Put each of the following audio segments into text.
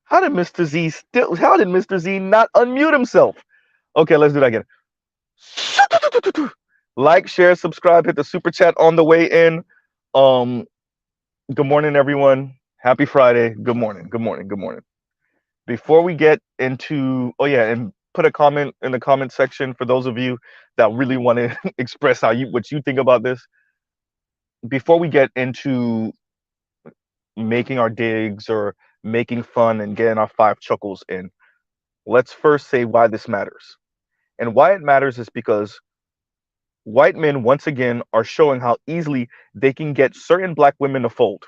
How did Mr. Z not unmute himself? Okay, let's do that again. Like, share, subscribe, hit the super chat on the way in. Um, good morning, everyone. Happy Friday. Good morning. Good morning. Good morning. Before we get into, oh yeah, and put a comment in the comment section for those of you that really want to express what you think about this. Before we get into making our digs or making fun and getting our five chuckles in, let's first say why this matters. And why it matters is because white men once again are showing how easily they can get certain black women to fold.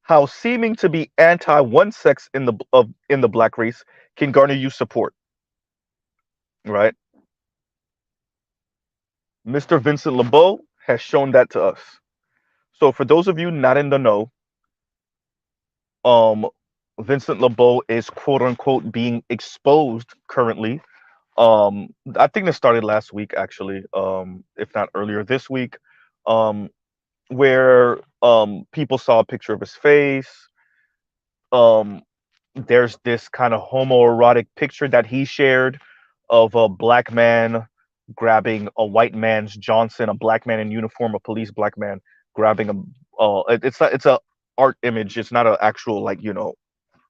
How seeming to be anti one sex in the black race can garner you support, right? Mr. Vincent LeBeau has shown that to us. So for those of you not in the know, um, Vincent LeBeau is quote unquote being exposed currently. I think this started last week actually, if not earlier this week, um, where people saw a picture of his face. Um, there's this kind of homoerotic picture that he shared of a black man grabbing a white man's Johnson, a black man in uniform, a police black man grabbing a. It's a art image. It's not an actual like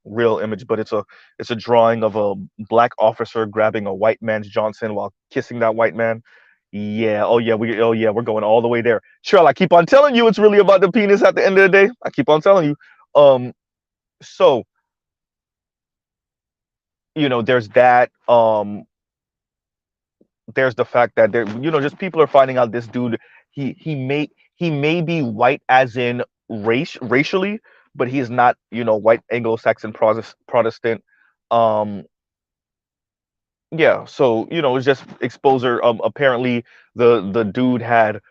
real image, but it's a drawing of a black officer grabbing a white man's Johnson while kissing that white man. Yeah, we're going all the way there. Cheryl, I keep on telling you it's really about the penis at the end of the day. I keep on telling you. So there's that. There's the fact that just people are finding out this dude. He may be white as in racially, but he is not white Anglo-Saxon Protestant. Um, yeah, so it's just exposure. Apparently the dude had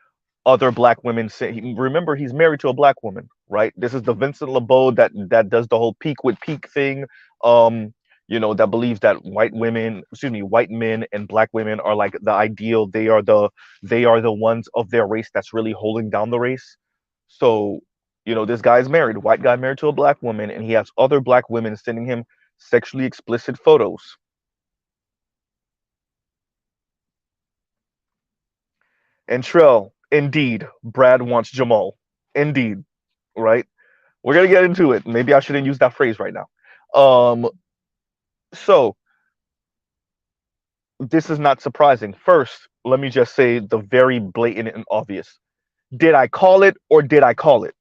other black women say. Remember, he's married to a black woman, right? This is the Vincent LeBeau that does the whole peak with peak thing. Um, that believes that white men and black women are like the ideal. They are the ones of their race that's really holding down the race. So, this guy's married, white guy married to a black woman, and he has other black women sending him sexually explicit photos. And Trell, indeed, Brad wants Jamal. Indeed, right? We're gonna get into it. Maybe I shouldn't use that phrase right now. So this is not surprising. First, let me just say the very blatant and obvious. Did I call it or did I call it?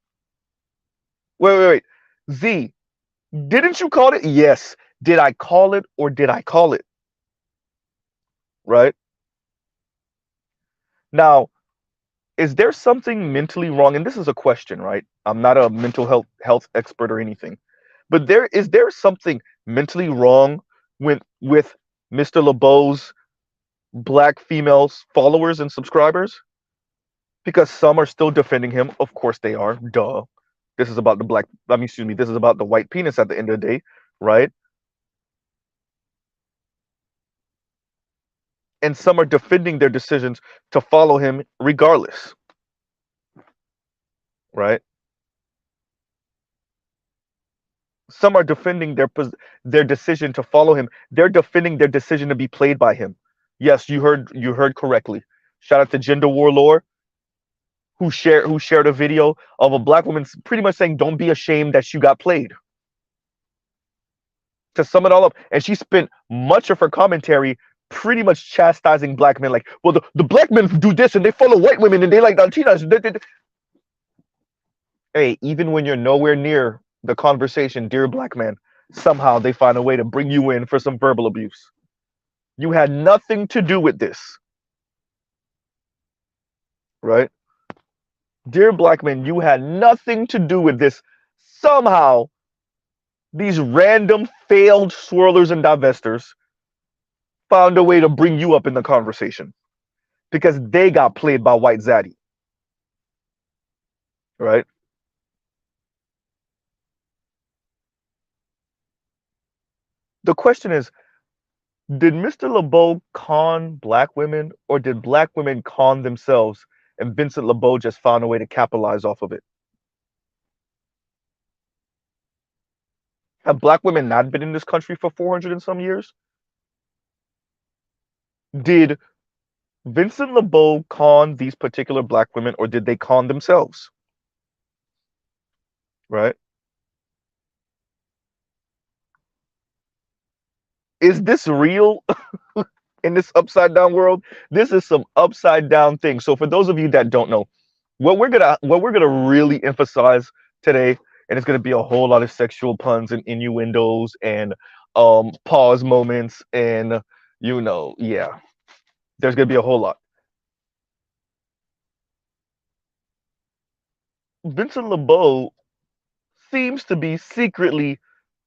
Wait. Z, didn't you call it? Yes. Did I call it or did I call it? Right? Now, is there something mentally wrong? And this is a question, right? I'm not a mental health expert or anything. But there something mentally wrong with Mr. LeBeau's black females followers and subscribers? Because some are still defending him. Of course they are. Duh. This is about the black. I mean, excuse me. This is about the white penis at the end of the day, right? And some are defending their decisions to follow him regardless, right? Some are defending their decision to follow him. They're defending their decision to be played by him. Yes, you heard correctly. Shout out to Gender Warlord who shared a video of a black woman pretty much saying, "Don't be ashamed that you got played." To sum it all up, and she spent much of her commentary pretty much chastising black men, like, "Well, the black men do this and they follow white women and they like Latinas." Hey, even when you're nowhere near the conversation, dear black man, somehow they find a way to bring you in for some verbal abuse. You had nothing to do with this, right? Dear black men, you had nothing to do with this. Somehow, these random failed swirlers and divestors found a way to bring you up in the conversation because they got played by White Zaddy, right? The question is, did Mr. LeBeau con black women or did black women con themselves and Vincent LeBeau just found a way to capitalize off of it? Have black women not been in this country for 400 and some years? Did Vincent LeBeau con these particular black women, or did they con themselves? Right? Is this real in this upside down world? This is some upside down thing. So for those of you that don't know, what we're gonna really emphasize today, and it's gonna be a whole lot of sexual puns and innuendos and pause moments and yeah, there's gonna be a whole lot. Vincent LeBeau seems to be secretly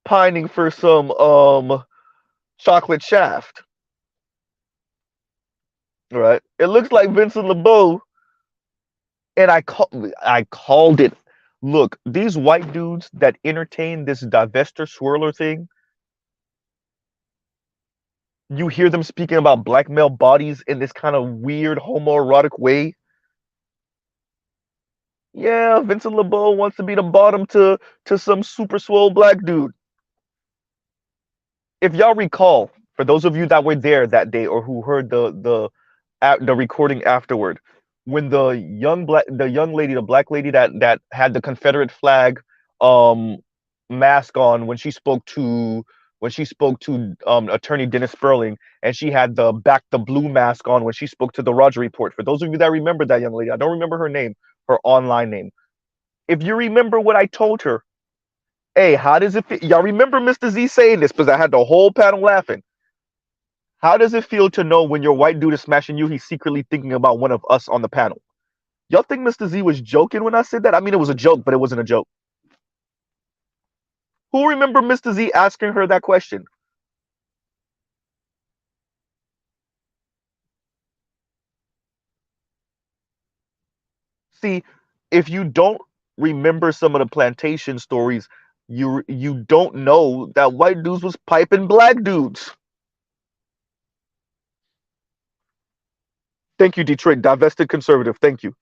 pining for some chocolate shaft, right? It looks like Vincent LeBeau, and I called it. Look, these white dudes that entertain this divester swirler thing, you hear them speaking about black male bodies in this kind of weird homoerotic way. Yeah, Vincent LeBeau wants to be the bottom to some super swole black dude. If y'all recall, for those of you that were there that day or who heard the recording afterward, when the young lady, the black lady that had the Confederate flag um mask on when she spoke to attorney Dennis Sperling, and she had the blue mask on when she spoke to the Roger Report. For those of you that remember that young lady, I don't remember her name, her online name. If you remember what I told her, hey, how does it feel? Y'all remember Mr. Z saying this because I had the whole panel laughing. How does it feel to know when your white dude is smashing you, he's secretly thinking about one of us on the panel? Y'all think Mr. Z was joking when I said that? I mean, it was a joke, but it wasn't a joke. Who remember Mr. Z asking her that question? See, if you don't remember some of the plantation stories, you don't know that white dudes was piping black dudes. Thank you, Detroit. Divested conservative. Thank you.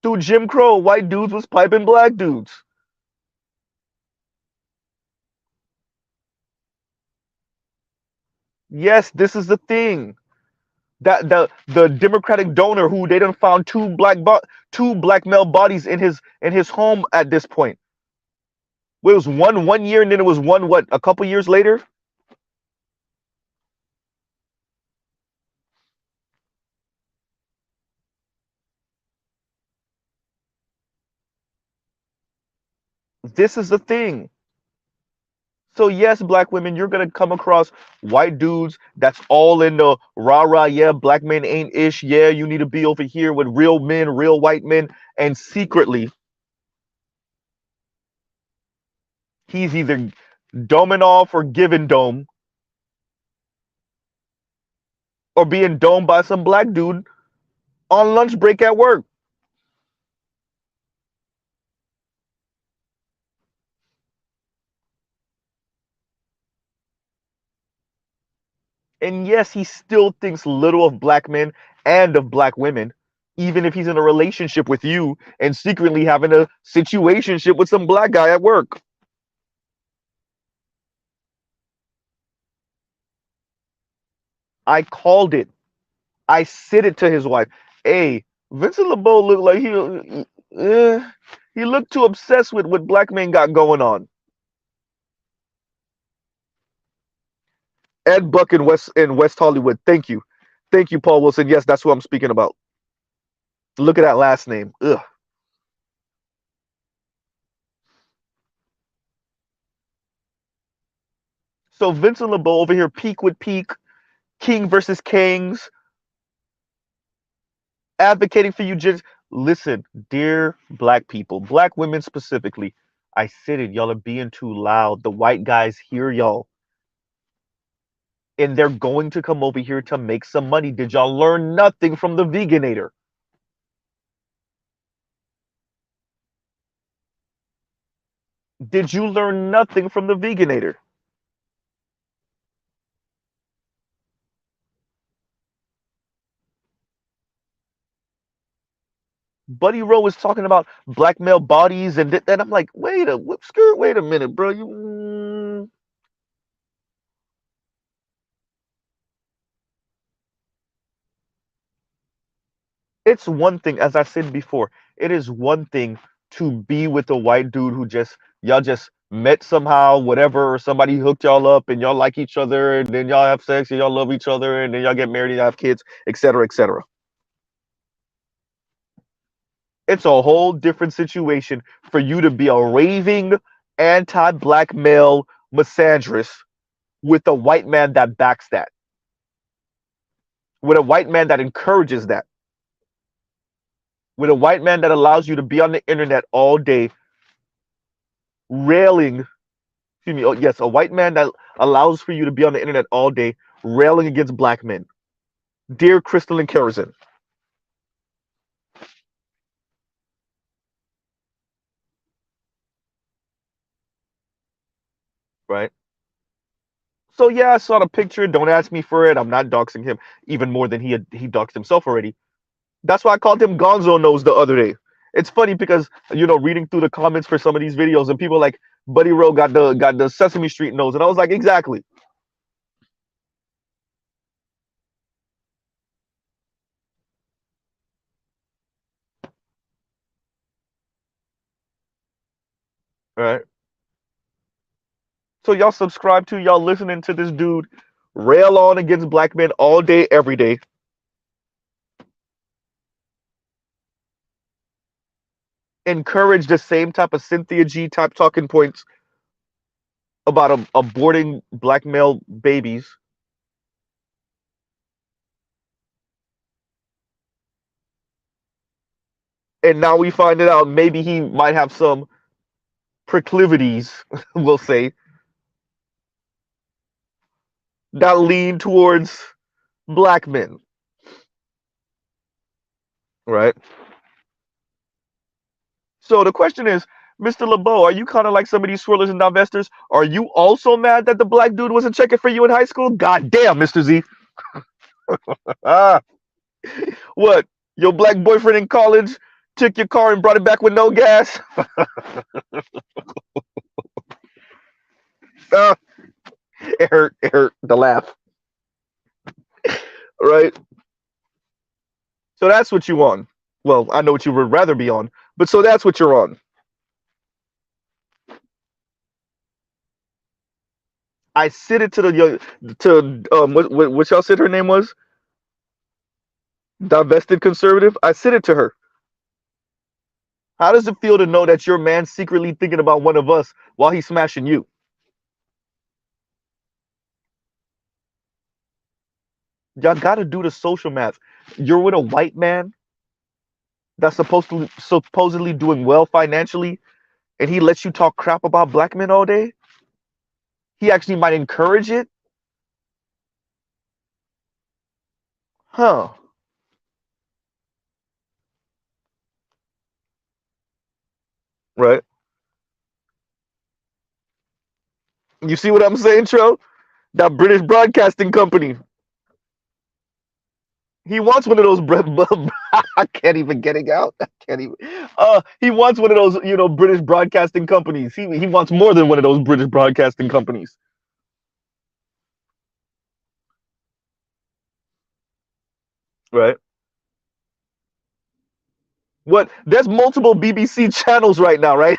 Dude, Jim Crow, white dudes was piping black dudes. Yes, this is the thing. That the Democratic donor who they done found two black male bodies in his home at this point. It was one year and then it was one what a couple years later. This is the thing. So yes, black women, you're gonna come across white dudes that's all in the rah rah. Yeah, black men ain't ish. Yeah, you need to be over here with real men, real white men, and secretly he's either doming off or giving dome or being domed by some black dude on lunch break at work. And yes, he still thinks little of black men and of black women, even if he's in a relationship with you and secretly having a situationship with some black guy at work. I called it. I said it to his wife. Hey, Vincent LeBeau looked like he looked too obsessed with what black men got going on. Ed Buck in West Hollywood. Thank you, Paul Wilson. Yes, that's who I'm speaking about. Look at that last name. Ugh. So Vincent LeBeau over here, peak with peak, king versus kings, advocating for you. Just listen, dear black people, black women specifically. I said it. Y'all are being too loud. The white guys hear y'all, and they're going to come over here to make some money. Did y'all learn nothing from the Veganator? Did you learn nothing from the Veganator? Buddy Rowe was talking about black male bodies, and I'm like, wait a minute, bro. It's one thing, as I said before, it is one thing to be with a white dude who just y'all just met somehow, whatever, or somebody hooked y'all up and y'all like each other, and then y'all have sex and y'all love each other, and then y'all get married and y'all have kids, etc., etc. It's a whole different situation for you to be a raving anti-black male misandrist with a white man that backs that, with a white man that encourages that, with a white man that allows you to be on the internet all day railing. Excuse me. Oh, yes, a white man that allows for you to be on the internet all day railing against black men. Dear Crystal and Kerosene, right? So yeah, I saw the picture. Don't ask me for it. I'm not doxing him even more than he doxed himself already. That's why I called him Gonzo Nose the other day. It's funny because reading through the comments for some of these videos and people like Buddy Rowe got the Sesame Street nose, and I was like, exactly, right? So y'all listening to this dude rail on against black men all day, every day, encourage the same type of Cynthia G type talking points about aborting black male babies, and now we find it out maybe he might have some proclivities, we'll say, that lean towards black men, right? So the question is, Mr. LeBeau, are you kind of like some of these swirlers and divestors? Are you also mad that the black dude wasn't checking for you in high school? God damn, Mr. Z. Ah, what? Your black boyfriend in college took your car and brought it back with no gas? Ah, it hurt the laugh, right? So that's what you on. Well, I know what you would rather be on, but so that's what you're on. I said it to what y'all said her name was, divested conservative. I said it to her. How does it feel to know that your man secretly thinking about one of us while he's smashing you? Y'all got to do the social math. You're with a white man that's supposedly doing well financially, and he lets you talk crap about black men all day. He actually might encourage it, huh? Right? You see what I'm saying, Tro? That British Broadcasting Company. He wants one of those. I can't even get it out. I can't even. He wants one of those, British broadcasting companies. He wants more than one of those British broadcasting companies, right? What? There's multiple BBC channels right now, right?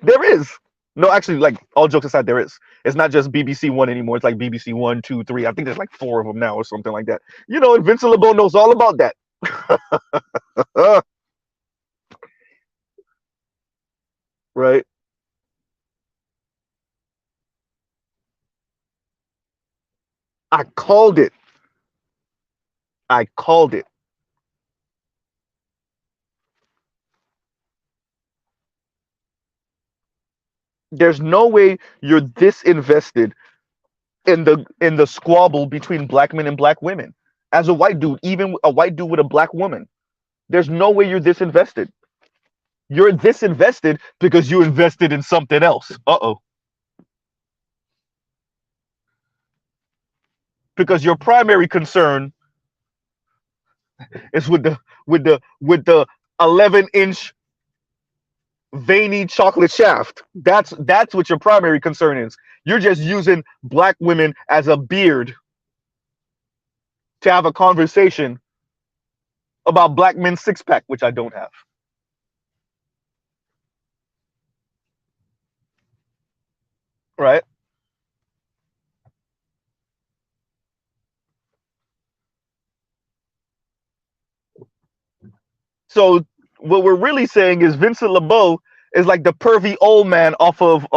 There is. No, actually, like all jokes aside, there is. It's not just BBC One anymore. It's like BBC One, Two, Three. I think there's like four of them now, or something like that. And Vincent LeBeau knows all about that. Right? I called it. I called it. There's no way you're this invested in the squabble between black men and black women. As a white dude, even a white dude with a black woman, there's no way you're this invested. You're this invested because you invested in something else. Uh-oh. Because your primary concern is with the 11-inch veiny chocolate shaft. That's what your primary concern is. You're just using black women as a beard to have a conversation about black men's six pack, which I don't have. Right? So what we're really saying is Vincent LeBeau is like the pervy old man off of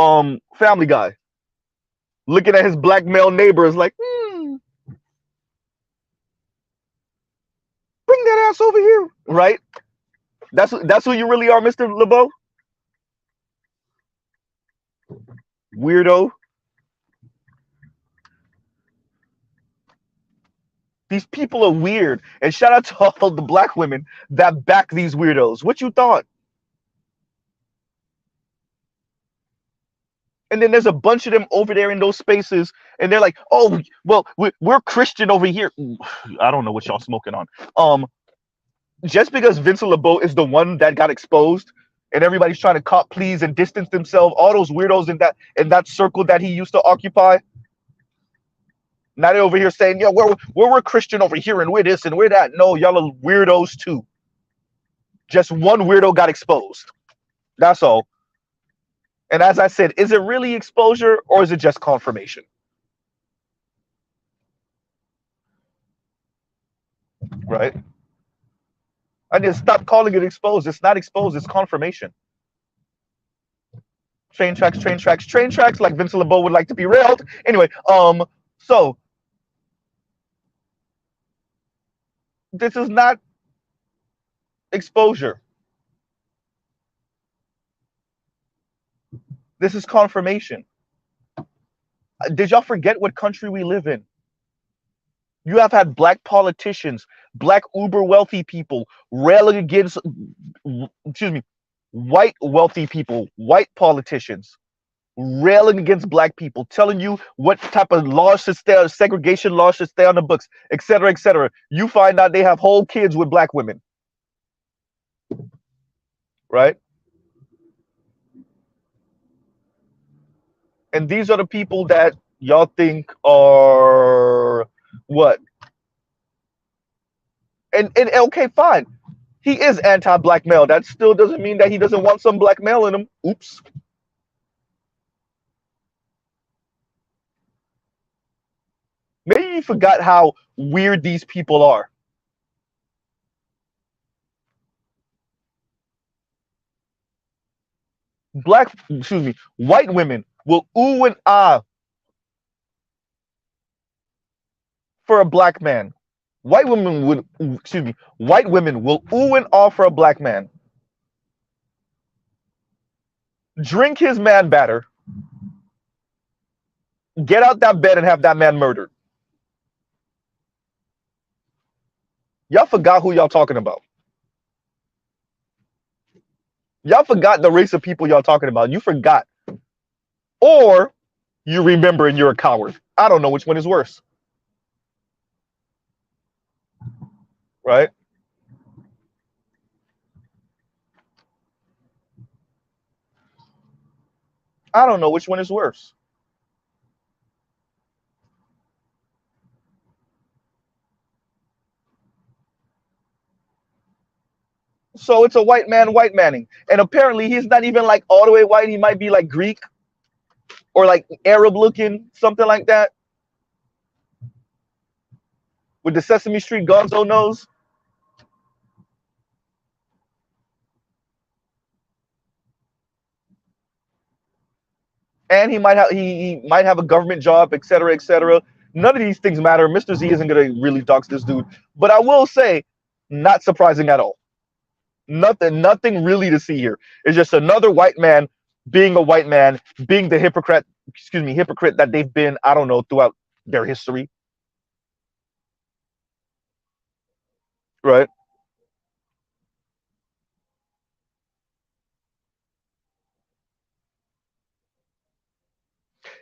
Family Guy, looking at his black male neighbors like, bring that ass over here, right? That's who you really are, Mr. LeBeau. Weirdo. These people are weird, and shout out to all the black women that back these weirdos. What you thought? And then there's a bunch of them over there in those spaces, and they're like, "Oh, well, we're Christian over here." I don't know what y'all smoking on. Just because Vincent LeBeau is the one that got exposed, and everybody's trying to cop please and distance themselves, all those weirdos in that circle that he used to occupy. Now they're over here saying, "Yo, we're Christian over here, and we're this and we're that." No, y'all are weirdos too. Just one weirdo got exposed. That's all. And as I said, is it really exposure or is it just confirmation? Right? I just stop calling it exposed. It's not exposed, it's confirmation. Train tracks, train tracks, train tracks, like Vincent LeBeau would like to be railed. Anyway, so this is not exposure. This is confirmation. Did y'all forget what country we live in? You have had black politicians, black uber wealthy people railing against, excuse me, white wealthy people, white politicians railing against black people, telling you what type of laws should stay, segregation laws should stay on the books, etc., etc. You find out they have whole kids with black women, right? And these are the people that y'all think are what? And okay, fine. He is anti-black male. That still doesn't mean that he doesn't want some black male in him. Oops. Maybe you forgot how weird these people are. White women will ooh and ah for a black man. White women will ooh and ah for a black man. Drink his man batter. Get out that bed and have that man murdered. Y'all forgot who y'all talking about. Y'all forgot the race of people y'all talking about. You forgot. Or you remember and you're a coward. I don't know which one is worse. Right? I don't know which one is worse. So it's a white man white manning. And apparently he's not even like all the way white. He might be like Greek or like Arab looking, something like that. With the Sesame Street gonzo nose. And he might have a government job, etc., etc. None of these things matter. Mr. Z isn't gonna really dox this dude. But I will say, not surprising at all. Nothing really to see here. It's just another white man being a white man, being the hypocrite that they've been, I don't know, throughout their history. Right?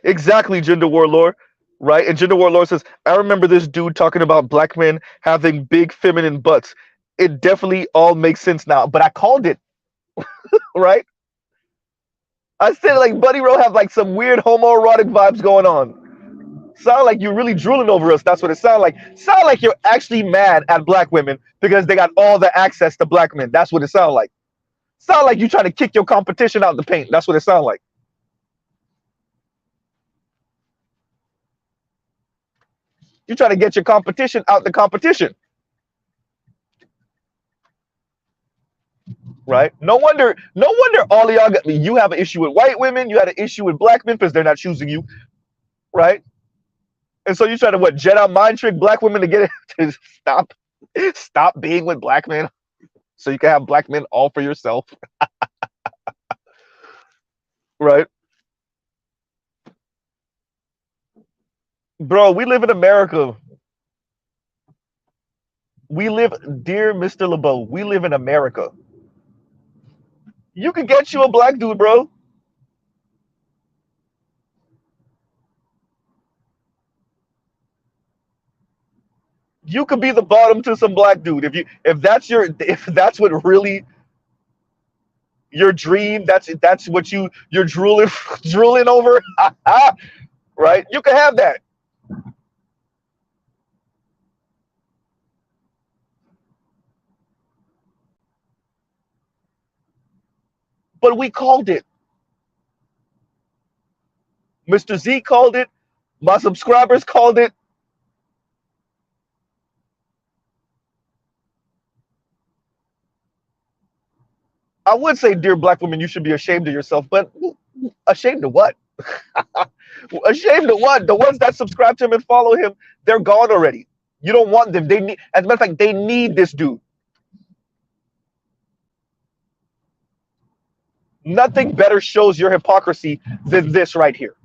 Exactly, Gender Warlord. Right? And Gender Warlord says, I remember this dude talking about black men having big feminine butts. It definitely all makes sense now. But I called it, right? I said like Buddy Rowe have like some weird homoerotic vibes going on. Sound like you're really drooling over us. That's what it sound like. Sound like you're actually mad at black women because they got all the access to black men. That's what it sound like. Sound like you trying to kick your competition out the paint. That's what it sound like. You trying to get your competition out the competition, right? No wonder. No wonder all of y'all. You have an issue with white women. You had an issue with black men because they're not choosing you, right? And so you try to what Jedi mind trick black women to get it to stop being with black men, so you can have black men all for yourself, right? Bro, we live in America. We live, dear Mr. LeBeau, we live in America. You could get you a black dude, bro. You could be the bottom to some black dude if that's what really your dream. That's what you're drooling drooling over, right? You can have that, but we called it. Mr. Z called it. My subscribers called it. I would say, dear black women, you should be ashamed of yourself, but ashamed of what? Ashamed of what? The ones that subscribe to him and follow him, they're gone already. You don't want them. They need, as a matter of fact, they need this dude. Nothing better shows your hypocrisy than this right here.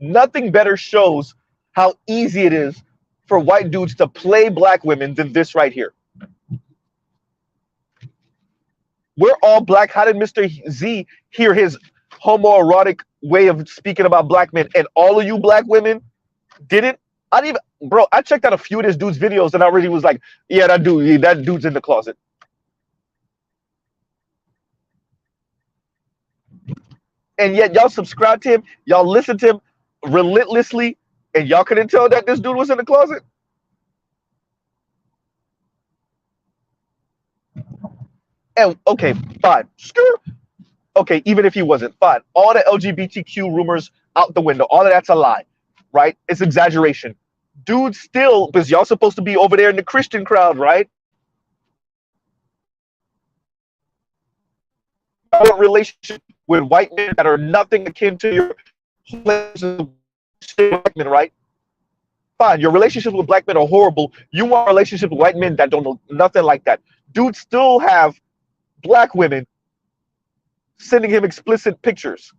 Nothing better shows how easy it is for white dudes to play black women than this right here. We're all black. How did Mr. Z hear his homoerotic way of speaking about black men, and all of you black women didn't? I didn't even, bro. I checked out a few of this dude's videos, and I really was like, yeah, that dude's in the closet. And yet y'all subscribe to him, y'all listen to him relentlessly, and y'all couldn't tell that this dude was in the closet. And okay, fine. Okay, even if he wasn't, fine. All the LGBTQ rumors out the window. All of that's a lie, right? It's exaggeration. Dude, still, because y'all supposed to be over there in the Christian crowd, right? Relationship with white men that are nothing akin to your black men, right? Fine, your relationships with black men are horrible. You want relationships with white men that don't know nothing like that. Dudes still have black women sending him explicit pictures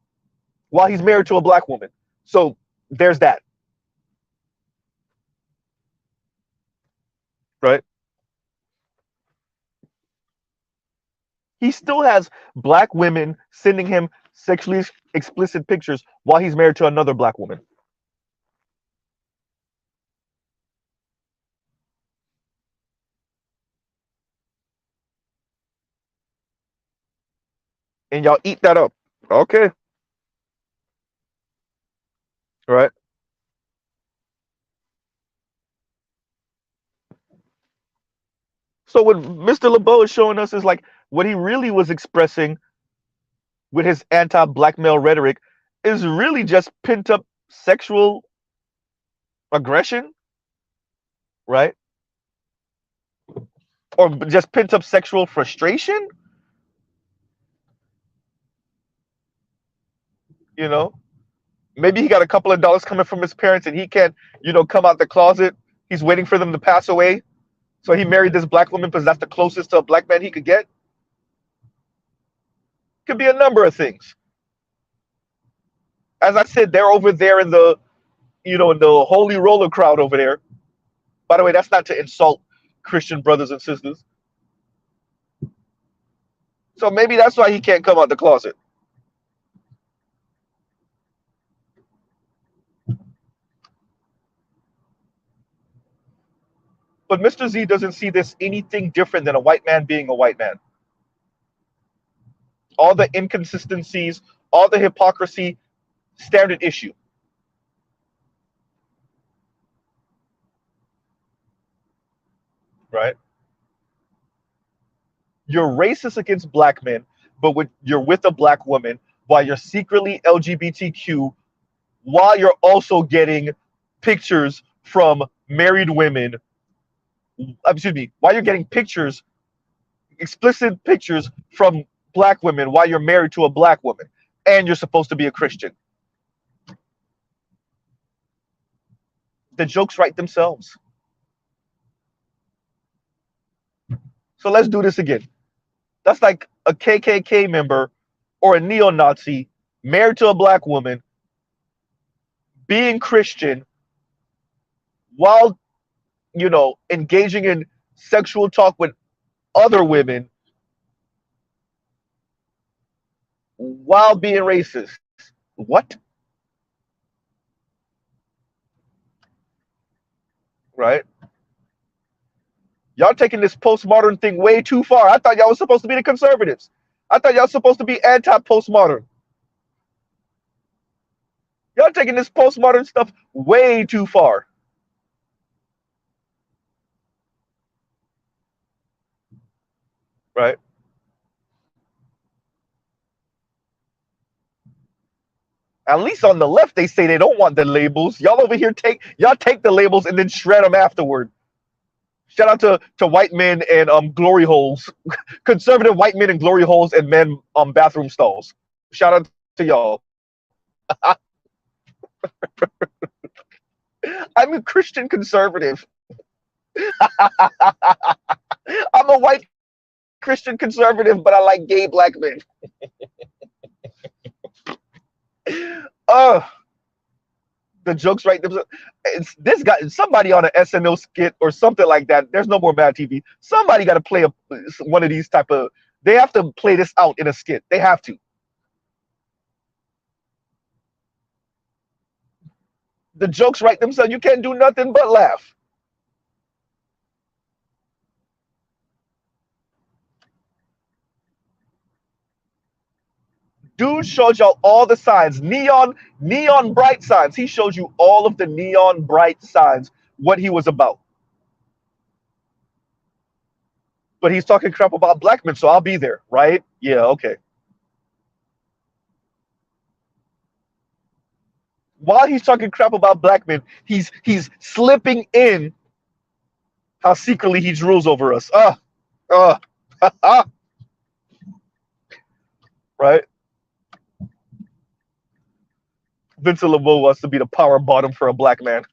while he's married to a black woman. So there's that, right? He still has black women sending him sexually explicit pictures while he's married to another black woman. And y'all eat that up. Okay. Right. So what Mr. LeBeau is showing us is like what he really was expressing with his anti-black male rhetoric is really just pent up sexual aggression, right? Or just pent up sexual frustration, you know? Maybe he got a couple of dollars coming from his parents and he can't, come out the closet. He's waiting for them to pass away. So he married this black woman because that's the closest to a black man he could get. Could be a number of things. As I said, they're over there in the, in the holy roller crowd over there. By the way, that's not to insult Christian brothers and sisters. So maybe that's why he can't come out the closet. But Mr. Z doesn't see this anything different than a white man being a white man. All the inconsistencies, all the hypocrisy, standard issue. Right? You're racist against black men, but you're with a black woman while you're secretly LGBTQ, while you're also getting pictures from married women. Excuse me, while you're getting pictures, explicit pictures from black women while you're married to a black woman, and you're supposed to be a Christian. The jokes write themselves. So let's do this again. That's like a KKK member or a neo-Nazi married to a black woman, being Christian, while, engaging in sexual talk with other women, while being racist. What? Right? Y'all taking this postmodern thing way too far. I thought y'all was supposed to be the conservatives. I thought y'all supposed to be anti-postmodern. Y'all taking this postmodern stuff way too far. Right? At least on the left, they say they don't want the labels. Y'all over here take the labels and then shred them afterward. Shout out to white men and glory holes, conservative white men in glory holes and men bathroom stalls. Shout out to y'all. I'm a Christian conservative. I'm a white Christian conservative, but I like gay black men. The jokes right. It's this guy, somebody on an SNL skit or something like that. There's no more Mad TV. Somebody got to play one of these type of. They have to play this out in a skit. They have to. The jokes write themselves. You can't do nothing but laugh. Dude showed y'all all the signs, neon bright signs. He showed you all of the neon bright signs, what he was about. But he's talking crap about black men, so I'll be there, right? Yeah, okay. While he's talking crap about black men, he's slipping in how secretly he rules over us. Right? Vincent LeBeau wants to be the power bottom for a black man.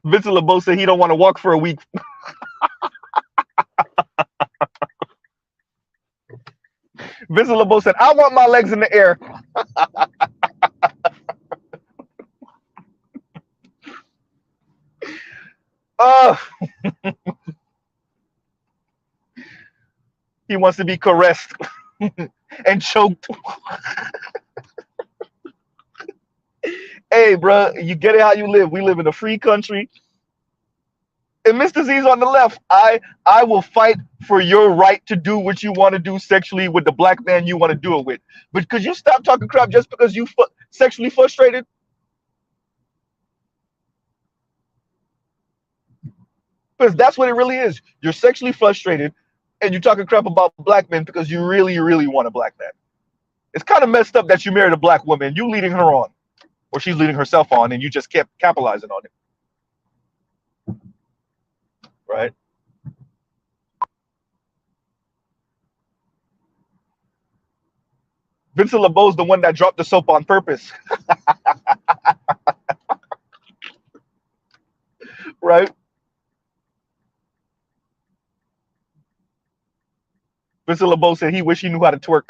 Vincent LeBeau said he don't want to walk for a week. Vincent LeBeau said, I want my legs in the air. He wants to be caressed and choked. Hey, bro, you get it how you live. We live in a free country. And Mr. Z's on the left. I will fight for your right to do what you want to do sexually with the black man you want to do it with. But could you stop talking crap just because you sexually frustrated? Because that's what it really is. You're sexually frustrated and you're talking crap about black men because you really, really want a black man. It's kind of messed up that you married a black woman, you leading her on, or she's leading herself on, and you just kept capitalizing on it. Right? Vincent LeBeau's the one that dropped the soap on purpose. Right? Vincent LeBeau said he wished he knew how to twerk.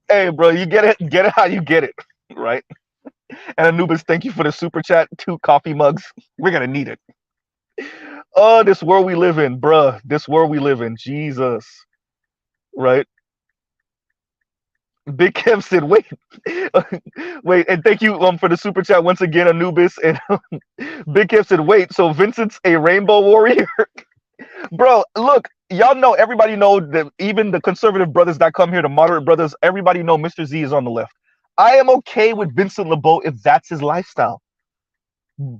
Hey, bro, you get it how you get it, right? And Anubis, thank you for the super chat. 2 coffee mugs. We're gonna need it. Oh, this world we live in, bruh. This world we live in. Jesus. Right? Big Kev said, "Wait, wait," and thank you for the super chat once again, Anubis. And Big Kev said, "Wait, so Vincent's a rainbow warrior, bro? Look, y'all know, everybody know that even the conservative brothers that come here, the moderate brothers, everybody know Mr. Z is on the left. I am okay with Vincent LeBeau if that's his lifestyle.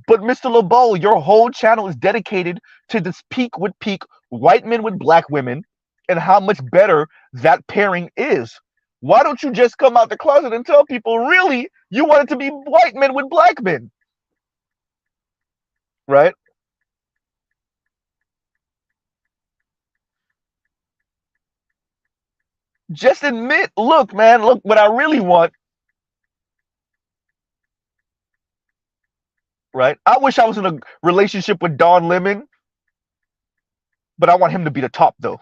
But Mr. LeBeau, your whole channel is dedicated to this peak with peak, white men with black women, and how much better that pairing is. Why don't you just come out the closet and tell people, really, you want it to be white men with black men, right? Just admit, look, man, look, what I really want, right? I wish I was in a relationship with Don Lemon, but I want him to be the top, though.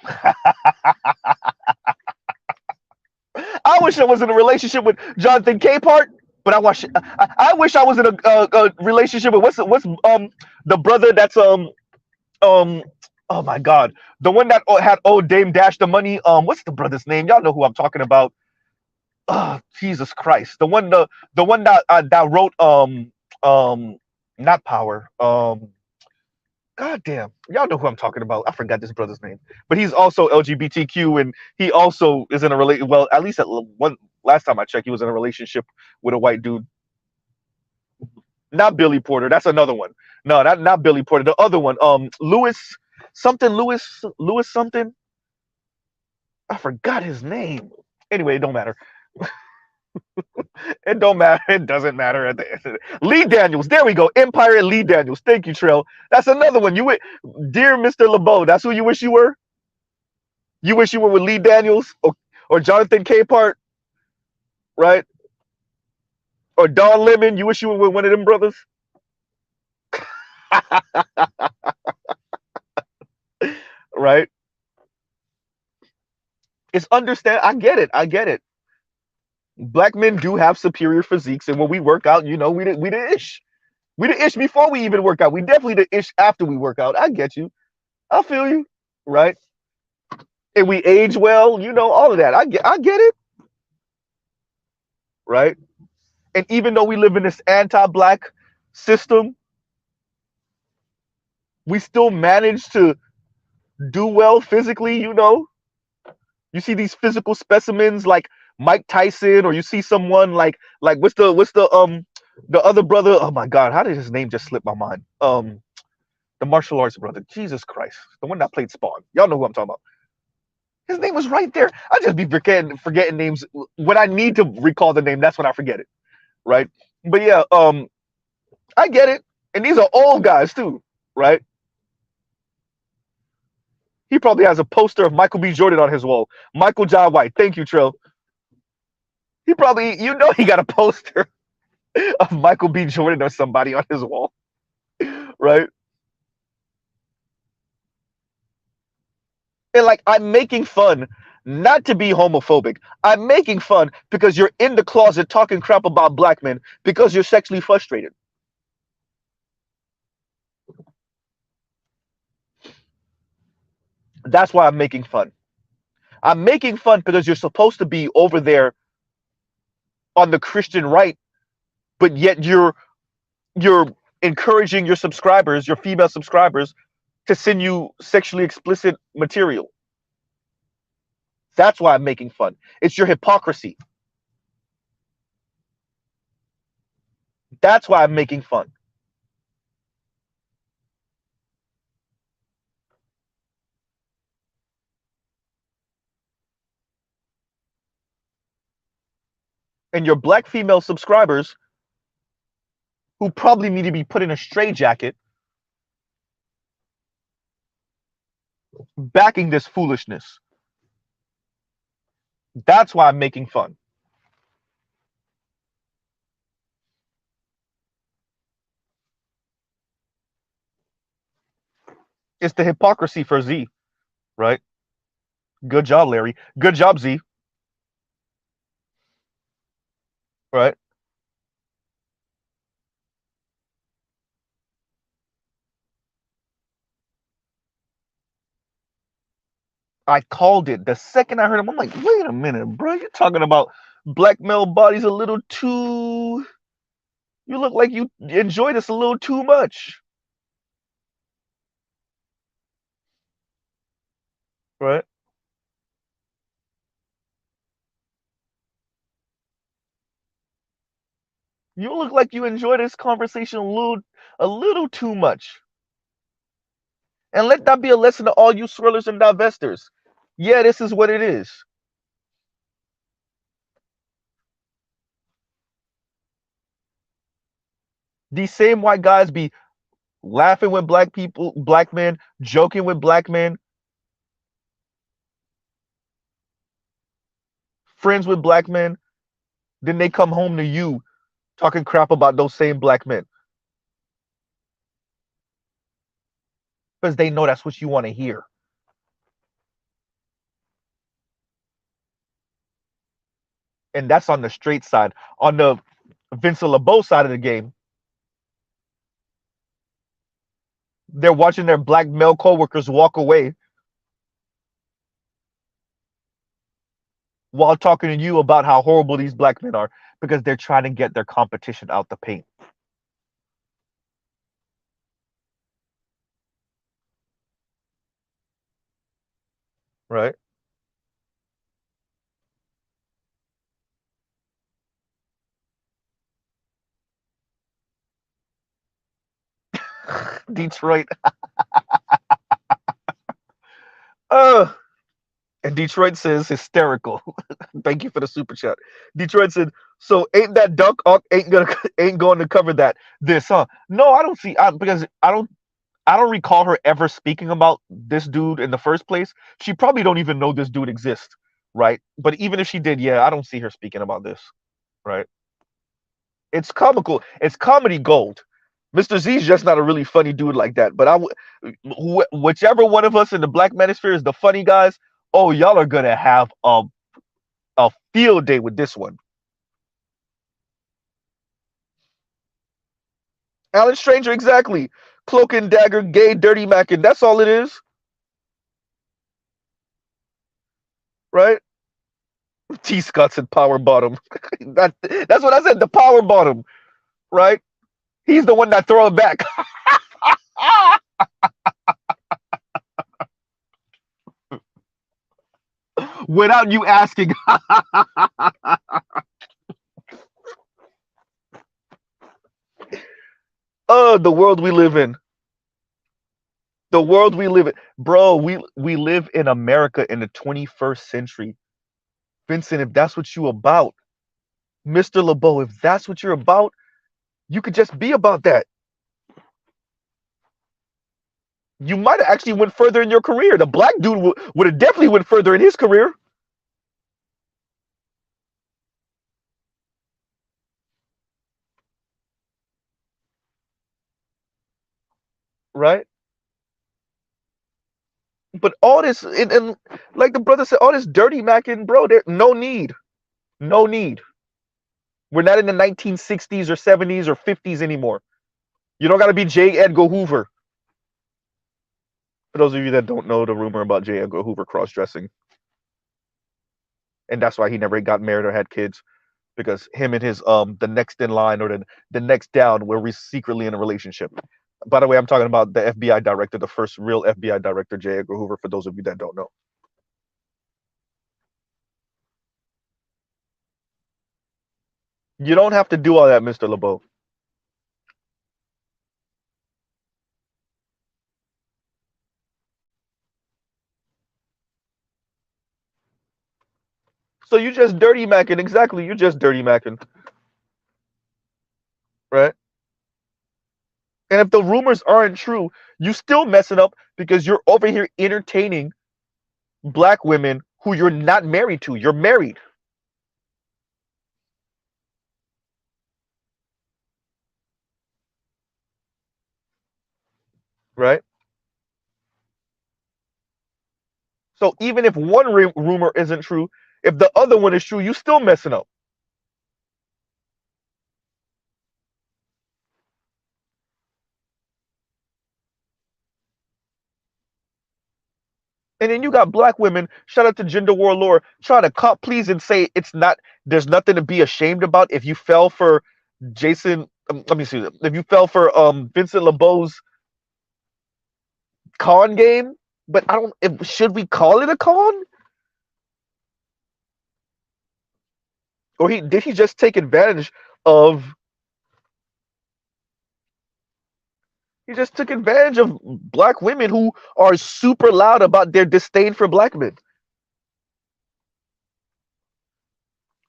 I wish I was in a relationship with Jonathan Capehart, but I wish I was in a relationship with what's the brother that's um oh my god, the one that had old Dame Dash the money, what's the brother's name? Y'all know who I'm talking about. Oh, Jesus Christ, the one that that wrote um not Power, god damn, y'all know who I'm talking about. I forgot this brother's name, but he's also LGBTQ, and he also is in a well, at least at one last time I checked, he was in a relationship with a white dude. Not Billy Porter. That's another one. No, not Billy Porter. The other one. Lewis something. Lewis something. I forgot his name. Anyway, it don't matter. It don't matter. It doesn't matter at the end of it. Lee Daniels. There we go. Empire Lee Daniels. Thank you, Trail. That's another one. Dear Mr. LeBeau. That's who you wish you were. You wish you were with Lee Daniels or Jonathan Capehart, right? Or Don Lemon. You wish you were with one of them brothers, right? It's understand. I get it. I get it. Black men do have superior physiques, and when we work out, we the ish. We the ish before we even work out. We definitely the ish after we work out. I get you. I feel you, right? And we age well, all of that. I get it, right? And even though we live in this anti-black system, we still manage to do well physically. You see these physical specimens like Mike Tyson, or you see someone like what's the other brother? Oh my God, how did his name just slip my mind? The martial arts brother. Jesus Christ, the one that played Spawn. Y'all know who I'm talking about. His name was right there. I just be forgetting names when I need to recall the name. That's when I forget it, right? But yeah, I get it. And these are old guys too, right? He probably has a poster of Michael B. Jordan on his wall. Michael John White. Thank you, Trill. He probably, he got a poster of Michael B. Jordan or somebody on his wall, right? And like, I'm making fun, not to be homophobic. I'm making fun because you're in the closet talking crap about black men because you're sexually frustrated. That's why I'm making fun. I'm making fun because you're supposed to be over there on the Christian right, but yet you're encouraging your subscribers, your female subscribers, to send you sexually explicit material. That's why I'm making fun. It's your hypocrisy. That's why I'm making fun. And your black female subscribers, who probably need to be put in a straitjacket, backing this foolishness. That's why I'm making fun. It's the hypocrisy for Z, right? Good job, Larry. Good job, Z. Right? I called it the second I heard him. I'm like, wait a minute, bro. You're talking about black male body's a little too. You look like you enjoy this a little too much, right? You look like you enjoy this conversation a little too much. And let that be a lesson to all you swirlers and divestors. Yeah, this is what it is. These same white guys be laughing with black people, black men, joking with black men, friends with black men. Then they come home to you talking crap about those same black men because they know that's what you want to hear. And that's on the straight side. On the Vincent LeBeau side of the game, they're watching their black male coworkers walk away while talking to you about how horrible these black men are because they're trying to get their competition out the paint. Right? Detroit. Uh, and Detroit says hysterical. Thank you for the super chat. Detroit said, "So ain't that dunk ain't gonna ain't going to cover that this, huh?" No, I don't see because I don't recall her ever speaking about this dude in the first place. She probably don't even know this dude exists, right? But even if she did, yeah, I don't see her speaking about this, right? It's comical. It's comedy gold. Mr. Z's just not a really funny dude like that. But whichever one of us in the Black Manosphere is the funny guys, oh, y'all are gonna have a field day with this one. Alan Stranger, exactly. Cloak and dagger, gay, dirty mackin. That's all it is, right? T. Scott said power bottom. That's what I said. The power bottom, right? He's the one that throw it back without you asking. Oh, the world we live in. The world we live in, bro. We live in America in the 21st century, Vincent. If that's what you about, Mr. LeBeau, if that's what you're about, you could just be about that. You might have actually went further in your career. The black dude would have definitely went further in his career, right? But all this and like the brother said, all this dirty macking, bro. There no need, no need. We're not in the 1960s or 70s or 50s anymore. You don't got to be J. Edgar Hoover. For those of you that don't know the rumor about J. Edgar Hoover cross-dressing, and that's why he never got married or had kids, because him and his the next in line or the next down were secretly in a relationship. By the way, I'm talking about the FBI director, the first real FBI director, J. Edgar Hoover. For those of you that don't know, you don't have to do all that, Mr. LeBeau. So you just dirty macking, exactly. You just dirty macking, right? And if the rumors aren't true, you still messing up because you're over here entertaining black women who you're not married to. You're married, right? So even if one rumor isn't true, if the other one is true, you still messing up. And then you got black women, shout out to Gender War Lore, trying to cop please and say it's not, there's nothing to be ashamed about if you fell for Jason, let me see, if you fell for Vincent LeBeau's con game. But I don't, should we call it a con? Or did he just take advantage of, he just took advantage of black women who are super loud about their disdain for black men,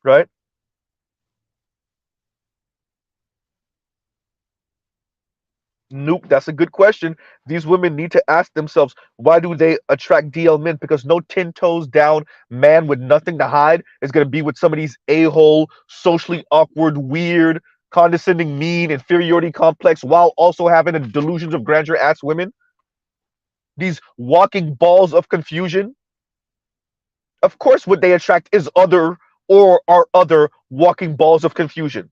right? Nope, that's a good question. These women need to ask themselves, why do they attract DL men? Because no 10 toes down man with nothing to hide is going to be with some of these a-hole, socially awkward, weird, condescending, mean, inferiority complex, while also having a delusions of grandeur ass women. These walking balls of confusion. Of course, what they attract is other or are other walking balls of confusion.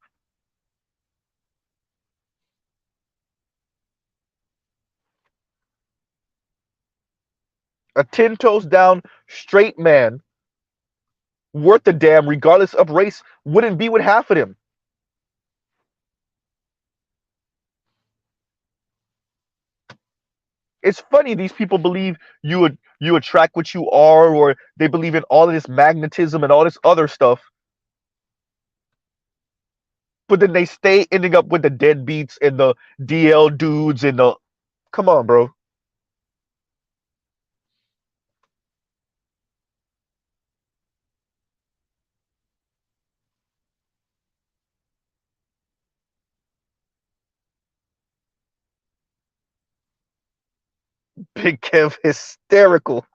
A 10 toes down straight man worth a damn, regardless of race, wouldn't be with half of them. It's funny these people believe you attract what you are, or they believe in all of this magnetism and all this other stuff, but then they stay ending up with the deadbeats and the DL dudes and the, come on, bro. Big Kev hysterical.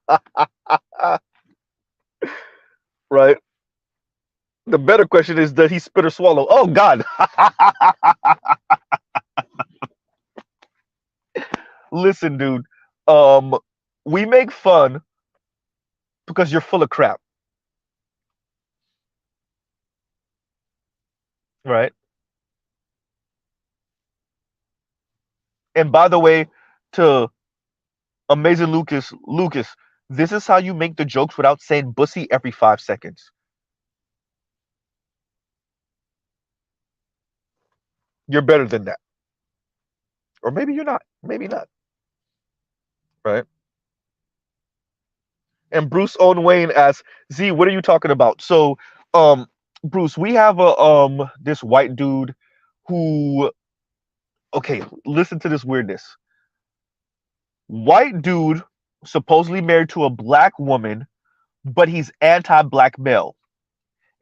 Right? The better question is, does he spit or swallow? Oh God. Listen, dude. Um, we make fun because you're full of crap, right? And by the way, to Amazing Lucas, this is how you make the jokes without saying bussy every 5 seconds. You're better than that. Or maybe you're not. Maybe not. Right? And Bruce Owen Wayne asks, Z, what are you talking about? So, Bruce, we have a this white dude who, okay, listen to this weirdness. White dude supposedly married to a black woman, but he's anti-black male.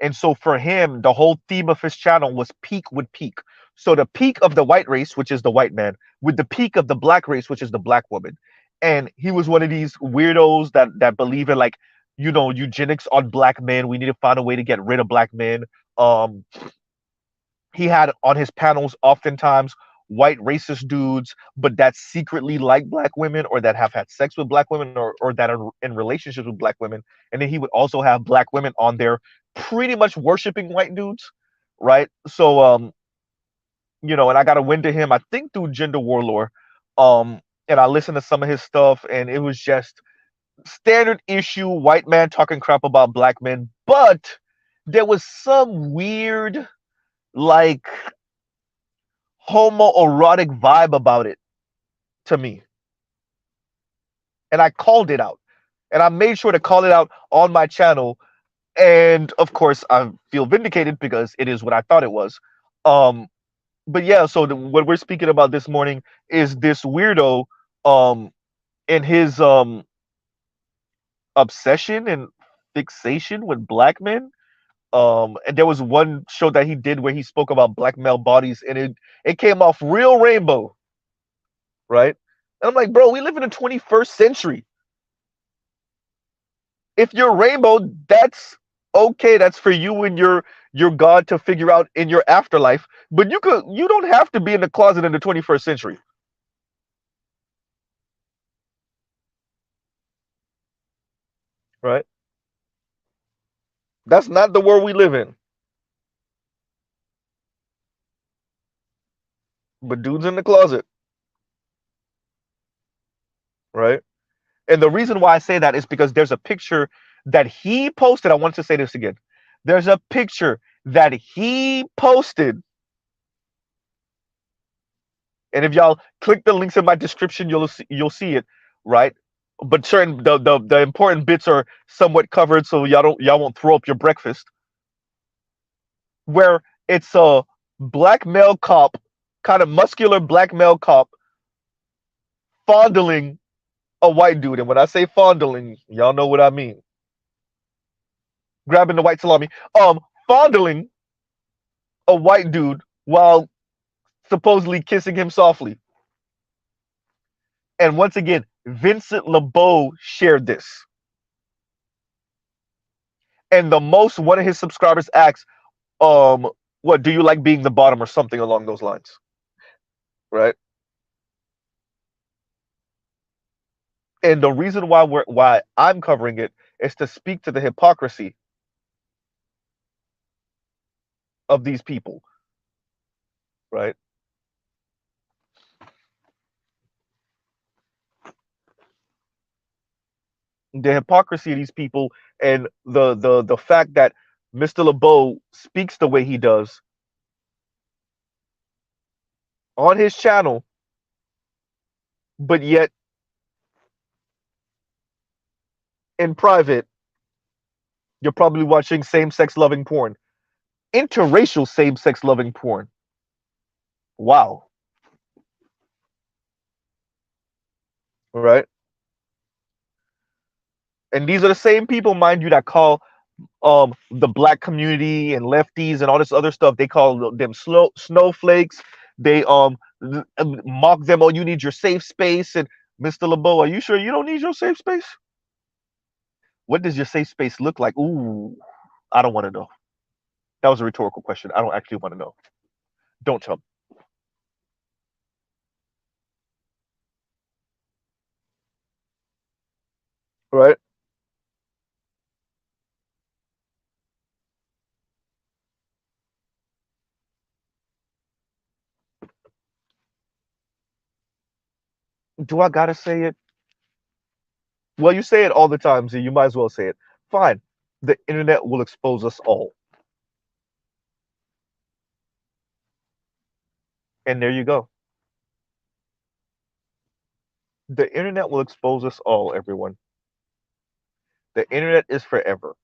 And so for him, the whole theme of his channel was peak with peak. So the peak of the white race, which is the white man, with the peak of the black race, which is the black woman. And he was one of these weirdos that believe in, like, eugenics on black men. We need to find a way to get rid of black men. Um, he had on his panels oftentimes white racist dudes, but that secretly like black women, or that have had sex with black women, or that are in relationships with black women. And then he would also have black women on there pretty much worshiping white dudes, right? So and I got a win to him, I think, through Gender Warlord. And I listened to some of his stuff, and it was just standard issue white man talking crap about black men, but there was some weird, like, homoerotic vibe about it to me. And I called it out. And I made sure to call it out on my channel. And of course, I feel vindicated because it is what I thought it was. But yeah, so what we're speaking about this morning is this weirdo um, and his obsession and fixation with black men. And there was one show that he did where he spoke about black male bodies, and it came off real rainbow, right? And I'm like, bro, we live in the 21st century. If you're rainbow, that's okay. That's for you and your God to figure out in your afterlife. But you don't have to be in the closet in the 21st century, right? That's not the world we live in. But dudes in the closet, right? And the reason why I say that is because there's a picture that he posted. I want to say this again. There's a picture that he posted, and if y'all click the links in my description, you'll see it, right? But certain the important bits are somewhat covered, so y'all won't throw up your breakfast. Where it's a black male cop, kind of muscular black male cop, fondling a white dude, and when I say fondling, y'all know what I mean. Grabbing the white salami, fondling a white dude while supposedly kissing him softly. And once again, Vincent LeBeau shared this. And the most one of his subscribers asks, what do you like being the bottom or something along those lines? Right? And the reason why I'm covering it is to speak to the hypocrisy of these people, right? The hypocrisy of these people and the fact that Mr. LeBeau speaks the way he does on his channel, but yet in private, you're probably watching same-sex loving porn, interracial same-sex loving porn. Wow, right? And these are the same people, mind you, that call the black community and lefties and all this other stuff. They call them snowflakes. They mock them. Oh, you need your safe space. And Mr. LeBeau, are you sure you don't need your safe space? What does your safe space look like? Ooh, I don't want to know. That was a rhetorical question. I don't actually want to know. Don't tell me. Right? Do I gotta say it? Well, you say it all the time, so you might as well say it. Fine. The internet will expose us all. And there you go. The internet will expose us all, everyone. The internet is forever.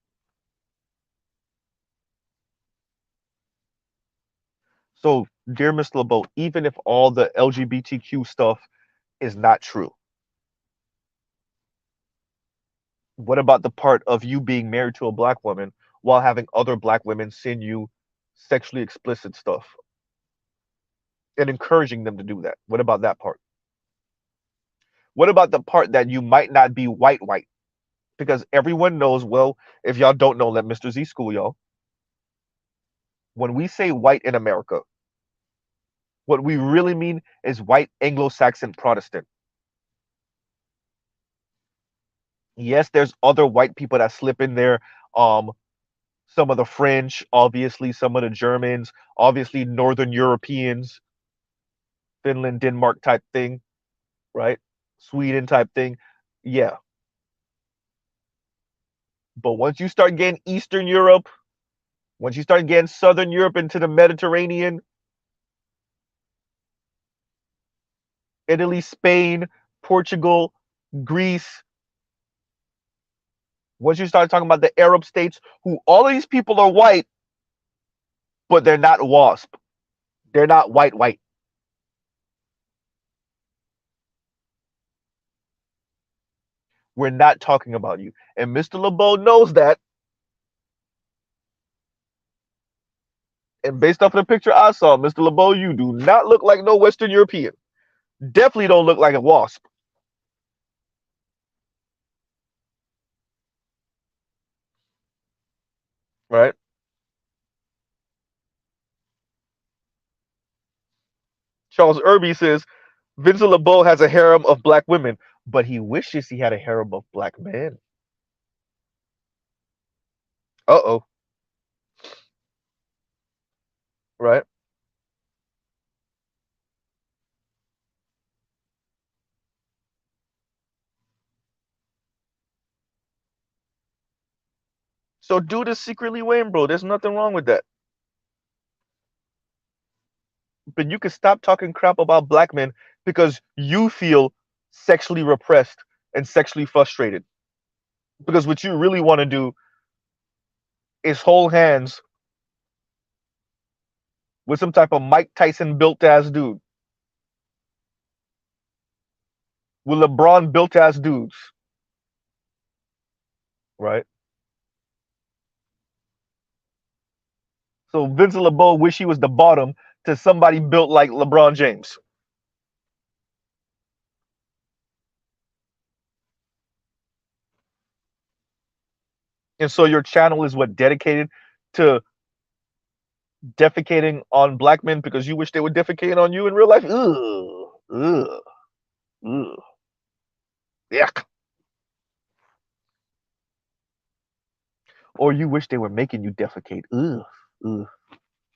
So, dear Mr. LeBeau, even if all the LGBTQ stuff is not true, what about the part of you being married to a black woman while having other black women send you sexually explicit stuff and encouraging them to do that? What about that part? What about the part that you might not be white? Because everyone knows, well, if y'all don't know, let Mr. Z school y'all. When we say white in America, what we really mean is white Anglo-Saxon Protestant. Yes, there's other white people that slip in there. Um, some of the French, obviously, some of the Germans, obviously Northern Europeans, Finland, Denmark type thing, right? Sweden type thing. Yeah. But once you start getting Eastern Europe, once you start getting Southern Europe into the Mediterranean, Italy, Spain, Portugal, Greece, once you start talking about the Arab states, who all of these people are white, but they're not WASP. They're not white. We're not talking about you. And Mr. LeBeau knows that. And based off of the picture I saw, Mr. LeBeau, you do not look like no Western European. Definitely don't look like a WASP, right? Charles Irby says Vincent LeBeau has a harem of black women, but he wishes he had a harem of black men. Uh-oh, right? So dude is secretly weighing, bro. There's nothing wrong with that. But you can stop talking crap about black men because you feel sexually repressed and sexually frustrated. Because what you really want to do is hold hands with some type of Mike Tyson built ass dude, with LeBron built ass dudes, right? So Vincent LeBeau wish he was the bottom to somebody built like LeBron James. And so your channel is what, dedicated to defecating on black men because you wish they would defecate on you in real life? Ugh, ugh, ugh. Yuck. Or you wish they were making you defecate. Ugh, ugh,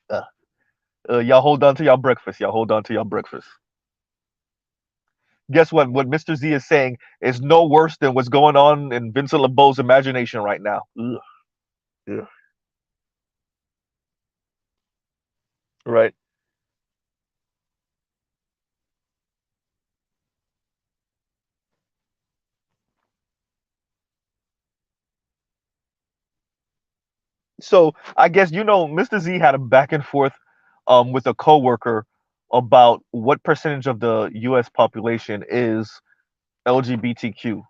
uh. Y'all hold on to y'all breakfast. Y'all hold on to y'all breakfast. Guess what? What Mr. Z is saying is no worse than what's going on in Vincent LeBeau's imagination right now. Ugh, ugh. Right. So I guess Mr. Z had a back and forth with a coworker about what percentage of the US population is LGBTQ.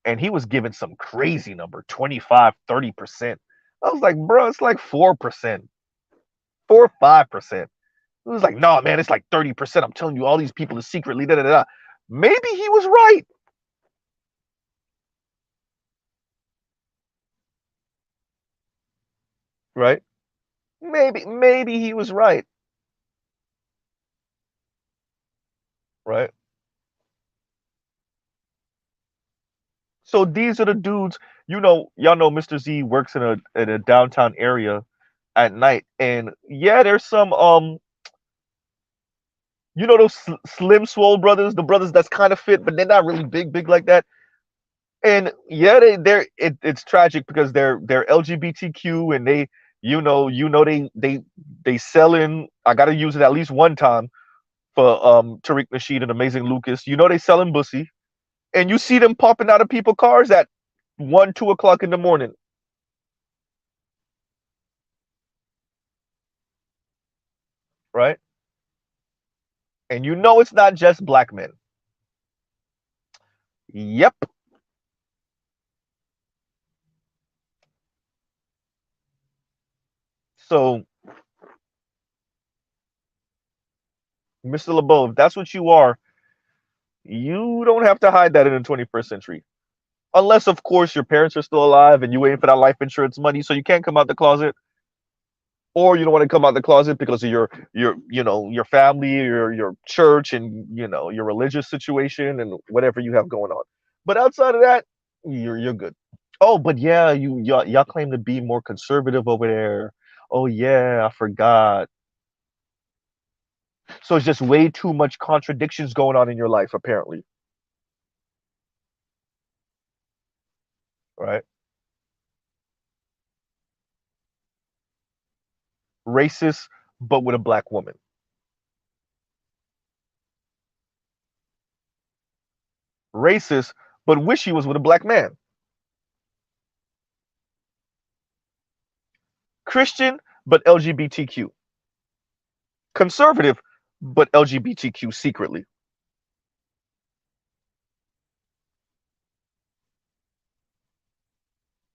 And he was given some crazy number, 25, 30%. I was like, bro, it's like 4%, 5%. It was like, no, man, it's like 30%. I'm telling you, all these people are secretly da da da. Maybe he was right, right? Maybe he was right, right? So these are the dudes, y'all know Mr. Z works in a downtown area at night. And yeah, there's some those slim swole brothers, the brothers that's kind of fit, but they're not really big like that. And yeah, it's tragic because they're LGBTQ and they they selling. I gotta use it at least one time for Tariq Nasheed and Amazing Lucas. They selling bussy, and you see them popping out of people's cars at 1, 2 o'clock in the morning, right? And it's not just black men. Yep. So, Mr. LeBeau, if that's what you are, you don't have to hide that in the 21st century. Unless, of course, your parents are still alive and you're waiting for that life insurance money, so you can't come out the closet, or you don't want to come out the closet because of your family, your church, and your religious situation and whatever you have going on. But outside of that, you're good. Oh, but yeah, y'all claim to be more conservative over there. Oh yeah, I forgot. So it's just way too much contradictions going on in your life, apparently, right? Racist, but with a black woman. Racist, but wish he was with a black man. Christian, but LGBTQ. Conservative, but LGBTQ secretly,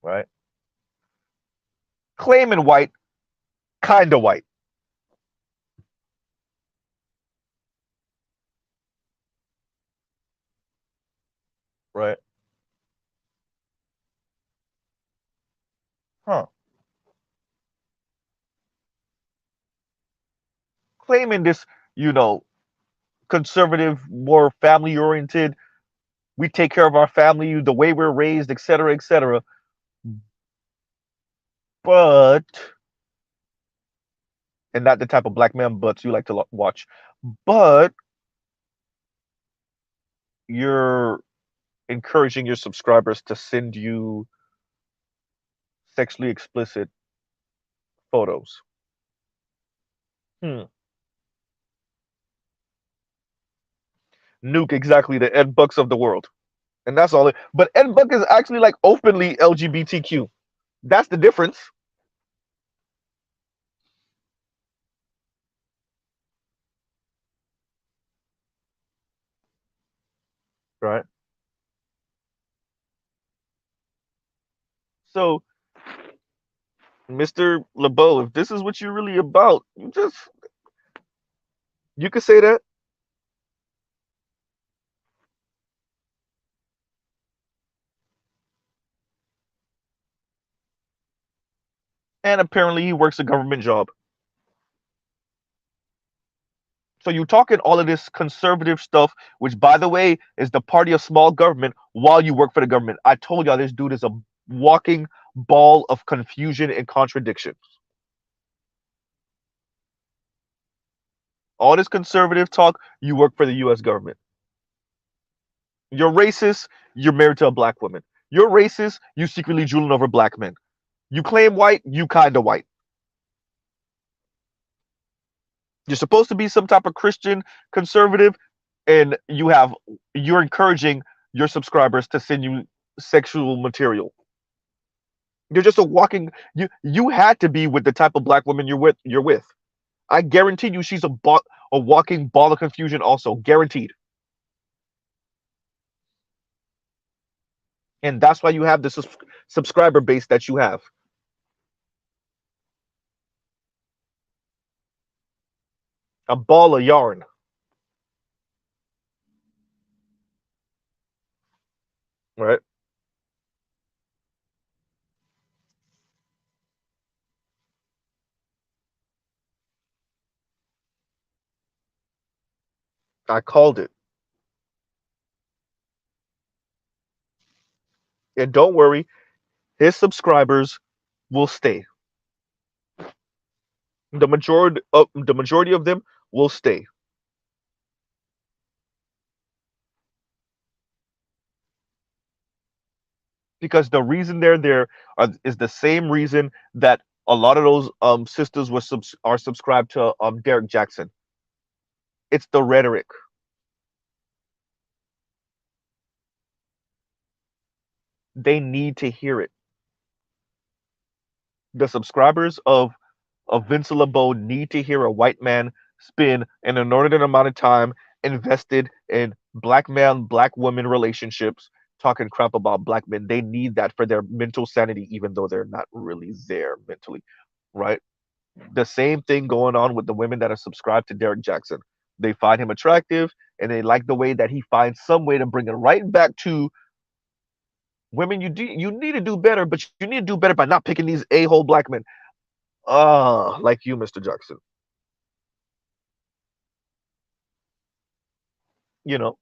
right? Claiming white, kind of white, right? Huh. Claiming this, you know, conservative, more family oriented. We take care of our family the way we're raised, etc., etc. But, and not the type of black man butts you like to watch. But you're encouraging your subscribers to send you sexually explicit photos. Hmm. Nuke, exactly, the Ed Bucks of the world. And that's all it. But Ed Buck is actually like openly LGBTQ. That's the difference, right? So, Mr. LeBeau, if this is what you're really about, you could say that. And apparently he works a government job. So you're talking all of this conservative stuff, which, by the way, is the party of small government while you work for the government. I told y'all this dude is a walking ball of confusion and contradiction. All this conservative talk, you work for the US government. You're racist, you're married to a black woman. You're racist, you secretly drooling over black men. You claim white, you kinda white. You're supposed to be some type of Christian conservative, and you're encouraging your subscribers to send you sexual material. You're just a walking you had to be with the type of black woman you're with. I guarantee you she's a walking ball of confusion also, guaranteed. And that's why you have the subscriber base that you have. A ball of yarn, right? I called it. And don't worry, his subscribers will stay. The majority of them will stay because the reason they're there is the same reason that a lot of those sisters are subscribed to Derek Jackson. It's the rhetoric. They need to hear it. The subscribers of Vince LeBeau need to hear a white man spend an inordinate amount of time invested in black man, black woman relationships, talking crap about black men. They need that for their mental sanity, even though they're not really there mentally, right? The same thing going on with the women that are subscribed to Derek Jackson. They find him attractive and they like the way that he finds some way to bring it right back to women. You need to do better, but you need to do better by not picking these a-hole black men. Like you, Mr. Jackson. You know,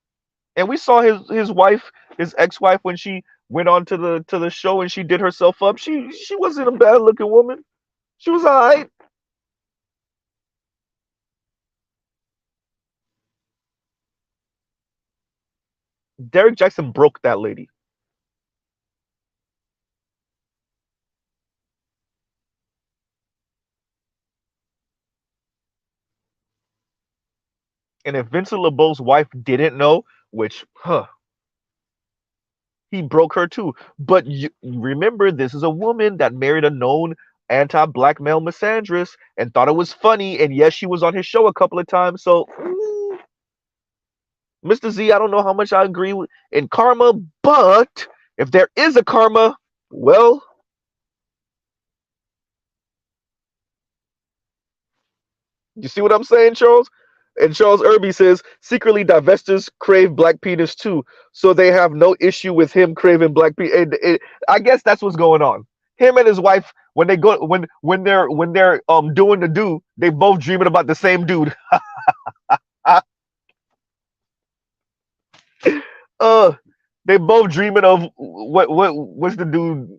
and we saw his wife, his ex-wife, when she went on to the show and she did herself up. She wasn't a bad looking woman. She was all right. Derek Jackson broke that lady. And if Vincent LeBeau's wife didn't know, which, he broke her too. But remember, this is a woman that married a known anti-black male misandrist and thought it was funny. And yes, she was on his show a couple of times. So, Mr. Z, I don't know how much I agree in karma, but if there is a karma, well, you see what I'm saying, Charles? And Charles Irby says secretly divestors crave black penis too, so they have no issue with him craving black penis. I guess that's what's going on. Him and his wife, when they go when they're doing the do, they both dreaming about the same dude. uh, they both dreaming of what's the dude?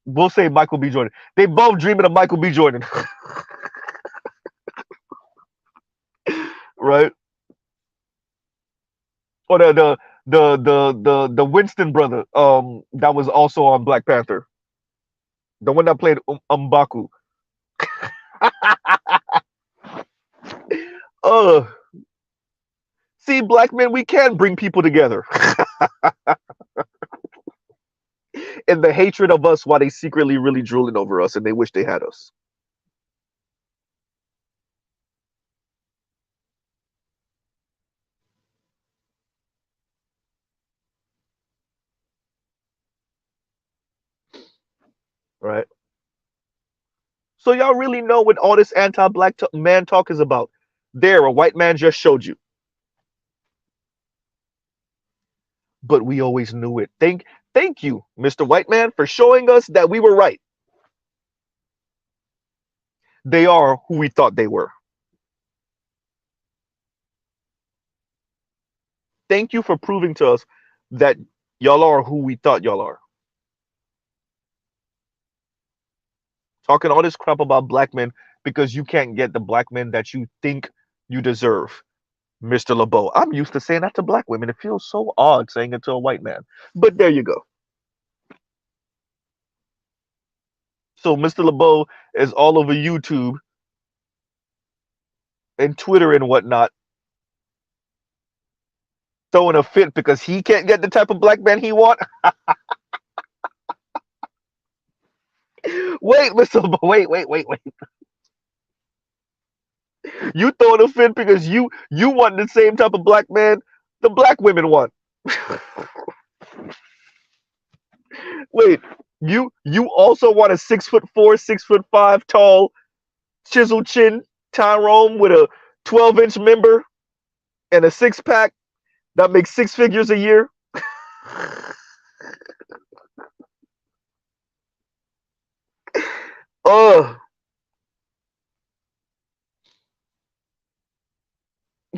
We'll say Michael B. Jordan. They both dreaming of Michael B. Jordan, right? Or the Winston brother that was also on Black Panther. The one that played M'Baku. Uh, See, black men, we can bring people together. And the hatred of us while they secretly really drooling over us and they wish they had us. Right? So y'all really know what all this anti-black man talk is about. There, a white man just showed you. But we always knew it. Thank you, Mr. White Man, for showing us that we were right. They are who we thought they were. Thank you for proving to us that y'all are who we thought y'all are. Talking all this crap about black men because you can't get the black men that you think you deserve, Mr. LeBeau. I'm used to saying that to black women. It feels so odd saying it to a white man. But there you go. So Mr. LeBeau is all over YouTube and Twitter and whatnot, throwing a fit because he can't get the type of black man he want. Wait, Mr. LeBeau, wait. You throwing a fit because you want the same type of black man the black women want. Wait, you also want a 6'4", 6'5" tall, chiseled chin Tyrone with a 12-inch member and a six pack that makes six figures a year? Oh,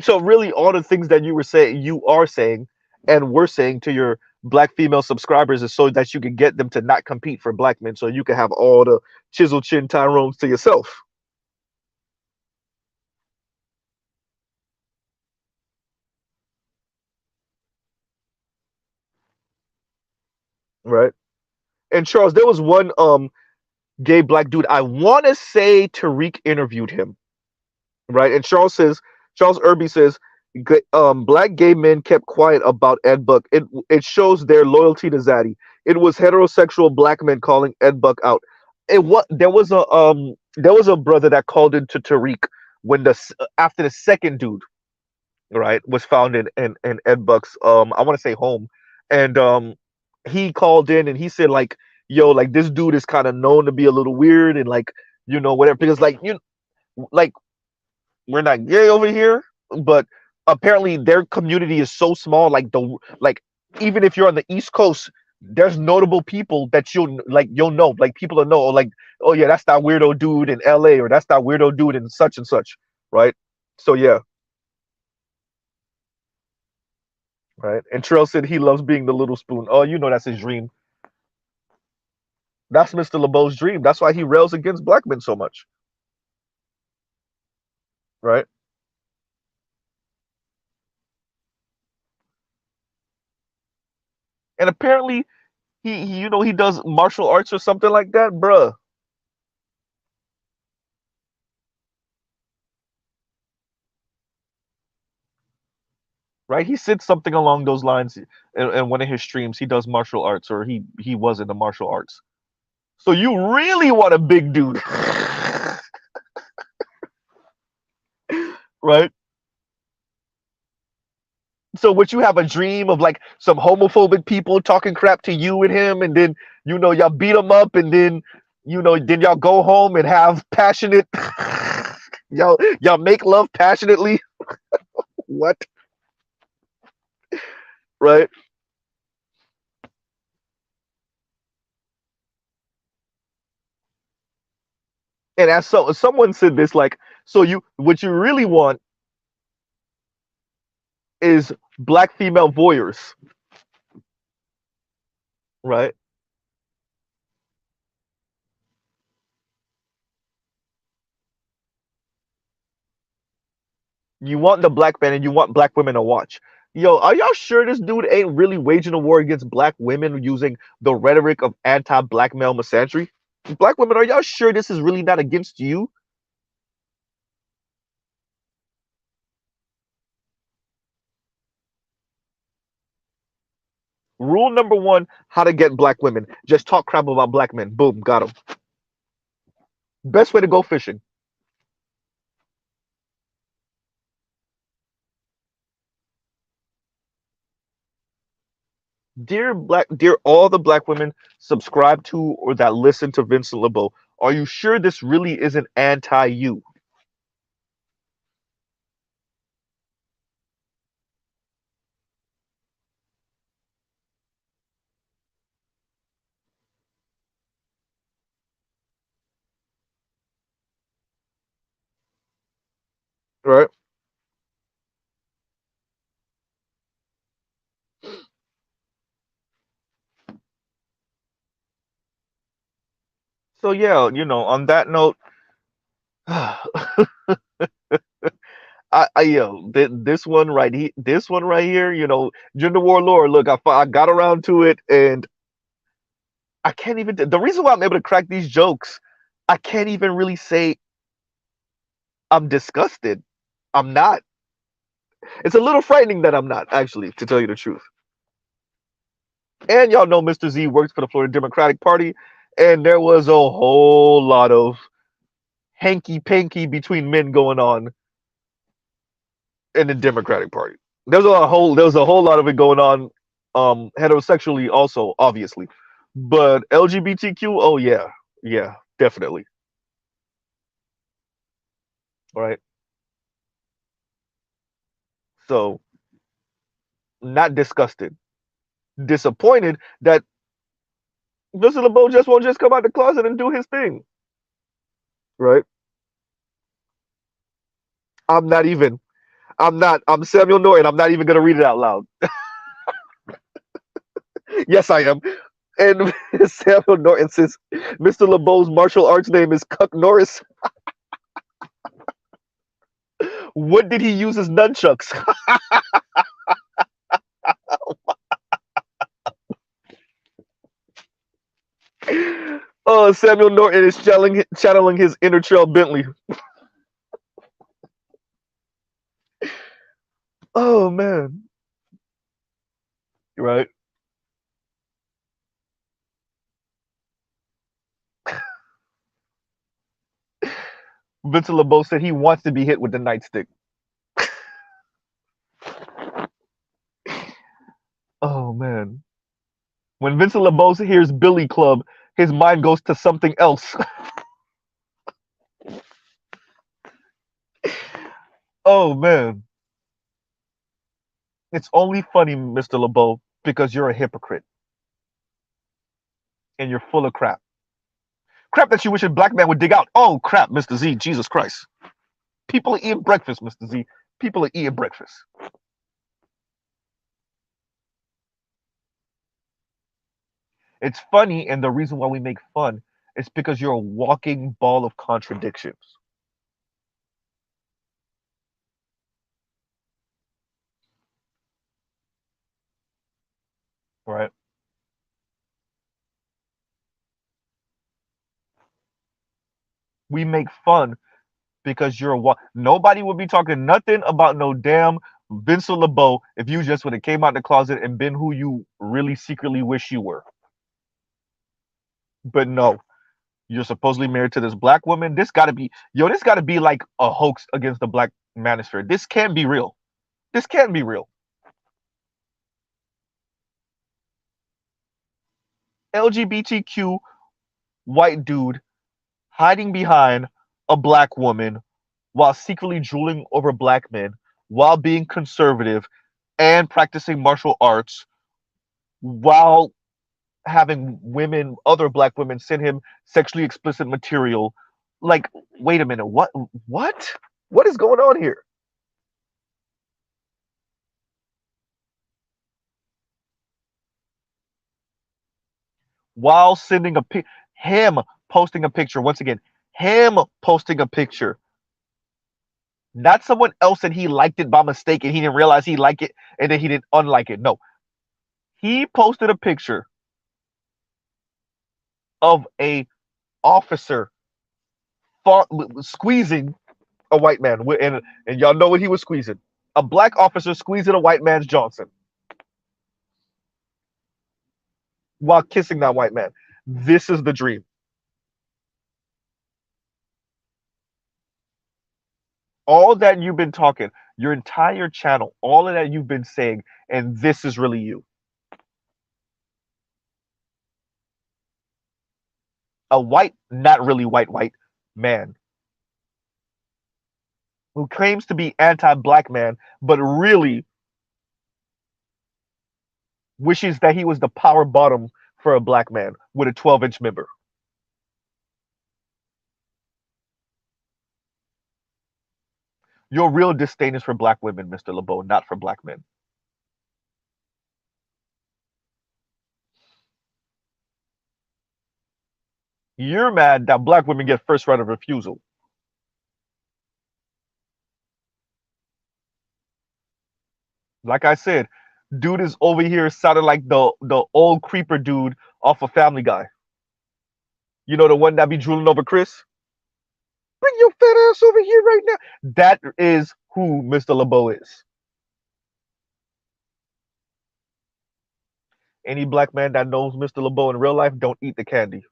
so really, all the things that you are saying, and we're saying to your black female subscribers is so that you can get them to not compete for black men, so you can have all the chiseled chin Tyrones to yourself, right? And Charles, there was one gay black dude. I want to say Tariq interviewed him, right? And Charles Irby says, black gay men kept quiet about Ed Buck. It shows their loyalty to Zaddy. It was heterosexual black men calling Ed Buck out. There was a brother that called into Tariq when after the second dude, right, was found in Ed Buck's I want to say home, and he called in and he said like, yo, like this dude is kind of known to be a little weird and like, whatever, because like like we're not gay over here, but apparently their community is so small. Like even if you're on the East Coast, there's notable people that you'll know. Like people will know, like, oh yeah, that's that weirdo dude in L.A. or that's that weirdo dude in such and such, right? So yeah, right. And Trail said he loves being the little spoon. Oh, that's his dream. That's Mr. LeBeau's dream. That's why he rails against black men so much, right? And apparently he does martial arts or something like that, bruh. Right? He said something along those lines in one of his streams. He does martial arts, or he was in the martial arts. So you really want a big dude, right? So would you have a dream of like some homophobic people talking crap to you and him, and then y'all beat them up, and then then y'all go home and have passionate y'all make love passionately? What? Right? And as someone said this, like, so what you really want is black female voyeurs, right? You want the black man and you want black women to watch. Yo, are y'all sure this dude ain't really waging a war against black women using the rhetoric of anti-black male misandry? Black women, are y'all sure this is really not against you? Rule number one: how to get black women. Just talk crap about black men. Boom, got them. Best way to go fishing. Dear all the black women subscribe to or that listen to Vincent LeBeau, are you sure this really isn't anti you? Right? So yeah, on that note, this one this one right here, gender warlord. Look, I got around to it, and I can't even. The reason why I'm able to crack these jokes, I can't even really say I'm disgusted. I'm not. It's a little frightening that I'm not, actually, to tell you the truth. And y'all know Mr. Z works for the Florida Democratic Party, and there was a whole lot of hanky panky between men going on in the Democratic Party. There was a whole lot of it going on, heterosexually also, obviously, but LGBTQ, oh yeah, yeah, definitely. All right, so not disgusted, disappointed that Mr. LeBeau just won't just come out the closet and do his thing. Right? I'm not even. I'm not. I'm Samuel Norton. I'm not even gonna read it out loud. Yes, I am. And Samuel Norton says Mr. LeBeau's martial arts name is Cuck Norris. What did he use as nunchucks? Oh, Samuel Norton is channeling his inner Trail Bentley. Oh man, right? Vincent LeBeau said he wants to be hit with the nightstick. Oh man, when Vincent LeBeau hears Billy Club, his mind goes to something else. Oh man, it's only funny, Mr. LeBeau, because you're a hypocrite and you're full of crap. Crap that you wish a black man would dig out. Oh crap, Mr. Z, Jesus Christ. People are eating breakfast, Mr. Z. People are eating breakfast. It's funny, and the reason why we make fun is because you're a walking ball of contradictions. Right? We make fun because you're a nobody would be talking nothing about no damn Vincent LeBeau if you just would have came out the closet and been who you really secretly wish you were. But no, you're supposedly married to this black woman. This gotta be like a hoax against the black manosphere. This can't be real. This can't be real. LGBTQ white dude hiding behind a black woman while secretly drooling over black men, while being conservative and practicing martial arts, while having other black women send him sexually explicit material. Like, wait a minute, what? What? What is going on here? While sending him posting a picture, once again, him posting a picture, not someone else and he liked it by mistake and he didn't realize he liked it and then he didn't unlike it. No, he posted a picture of a officer fought, squeezing a white man, and y'all know what he was squeezing. A black officer squeezing a white man's Johnson while kissing that white man. This is the dream. All that you've been talking, your entire channel, all of that you've been saying, and this is really you. A white, not really white man who claims to be anti-black man, but really wishes that he was the power bottom for a black man with a 12-inch member. Your real disdain is for black women, Mr. LeBeau, not for black men. You're mad that black women get first right of refusal. Like I said, dude is over here sounding like the old creeper dude off of Family Guy. You know, the one that be drooling over Chris? Bring your fat ass over here right now. That is who Mr. LeBeau is. Any black man that knows Mr. LeBeau in real life, don't eat the candy.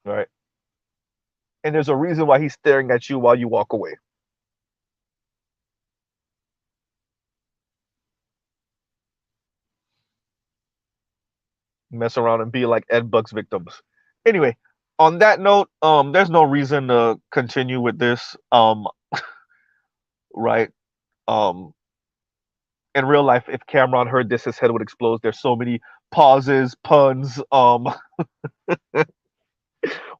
Right? And there's a reason why he's staring at you while you walk away. Mess around and be like Ed Buck's victims. Anyway, on that note, there's no reason to continue with this. Right? Um, in real life, if Cameron heard this, his head would explode. There's so many pauses, puns,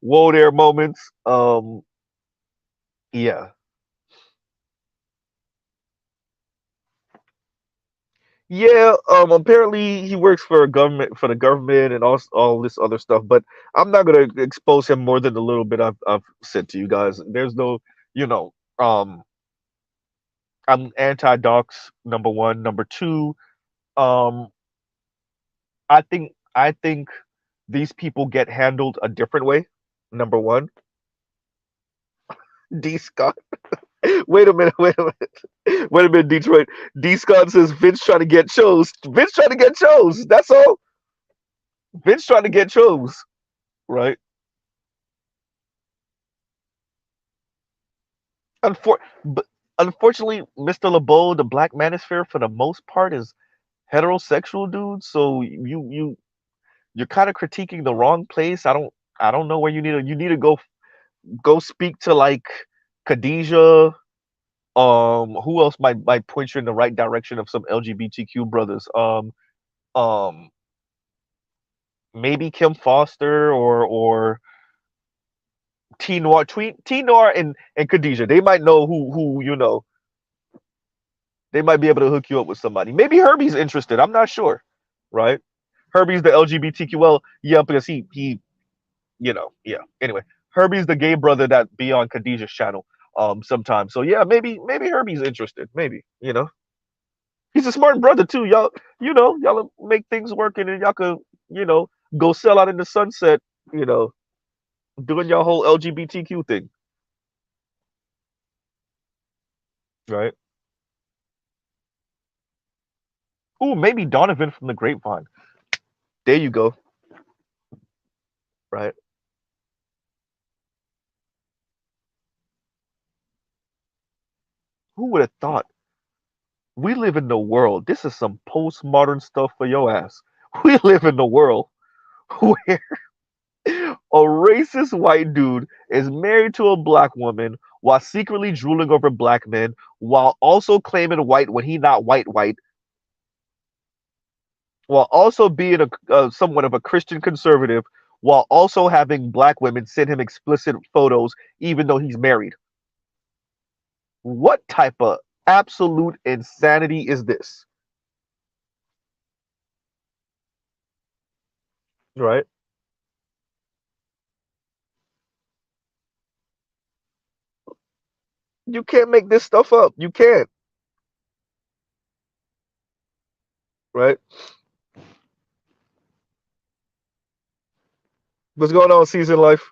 whoa there moments. Yeah. Yeah, apparently he works for a government for the government and all this other stuff, but I'm not gonna expose him more than the little bit I've said to you guys. There's no, you know, I'm anti-dox, number one. Number two, um, I think these people get handled a different way. Number one, D Scott. Wait a minute, wait a minute, wait a minute, Detroit. D Scott says Vince trying to get chose. Vince trying to get chose. That's all. Vince trying to get chose, right? But unfortunately, Mr. LeBeau, the Black Manosphere, for the most part, is heterosexual dudes. So you're kind of critiquing the wrong place. I don't know where you need to go speak to like Khadijah. Who else might point you in the right direction of some LGBTQ brothers? Um, maybe Kim Foster or T Noir and Khadijah. They might know who they might be able to hook you up with somebody. Maybe Herbie's interested. I'm not sure, right? Herbie's the LGBTQ. Well, yeah, because yeah. Anyway, Herbie's the gay brother that be on Khadijah's channel sometimes. So yeah, maybe Herbie's interested. Maybe he's a smart brother too. Y'all make things work and then y'all could you know go sell out in the sunset. You know, doing your whole LGBTQ thing, right? Ooh, maybe Donovan from the Grapevine. There you go, right? Who would have thought? We live in the world. This is some postmodern stuff for your ass. We live in the world where a racist white dude is married to a black woman while secretly drooling over black men, while also claiming white when he not white, while also being somewhat of a Christian conservative, while also having black women send him explicit photos, even though he's married. What type of absolute insanity is this? Right? You can't make this stuff up. You can't. Right? What's going on, Season Life?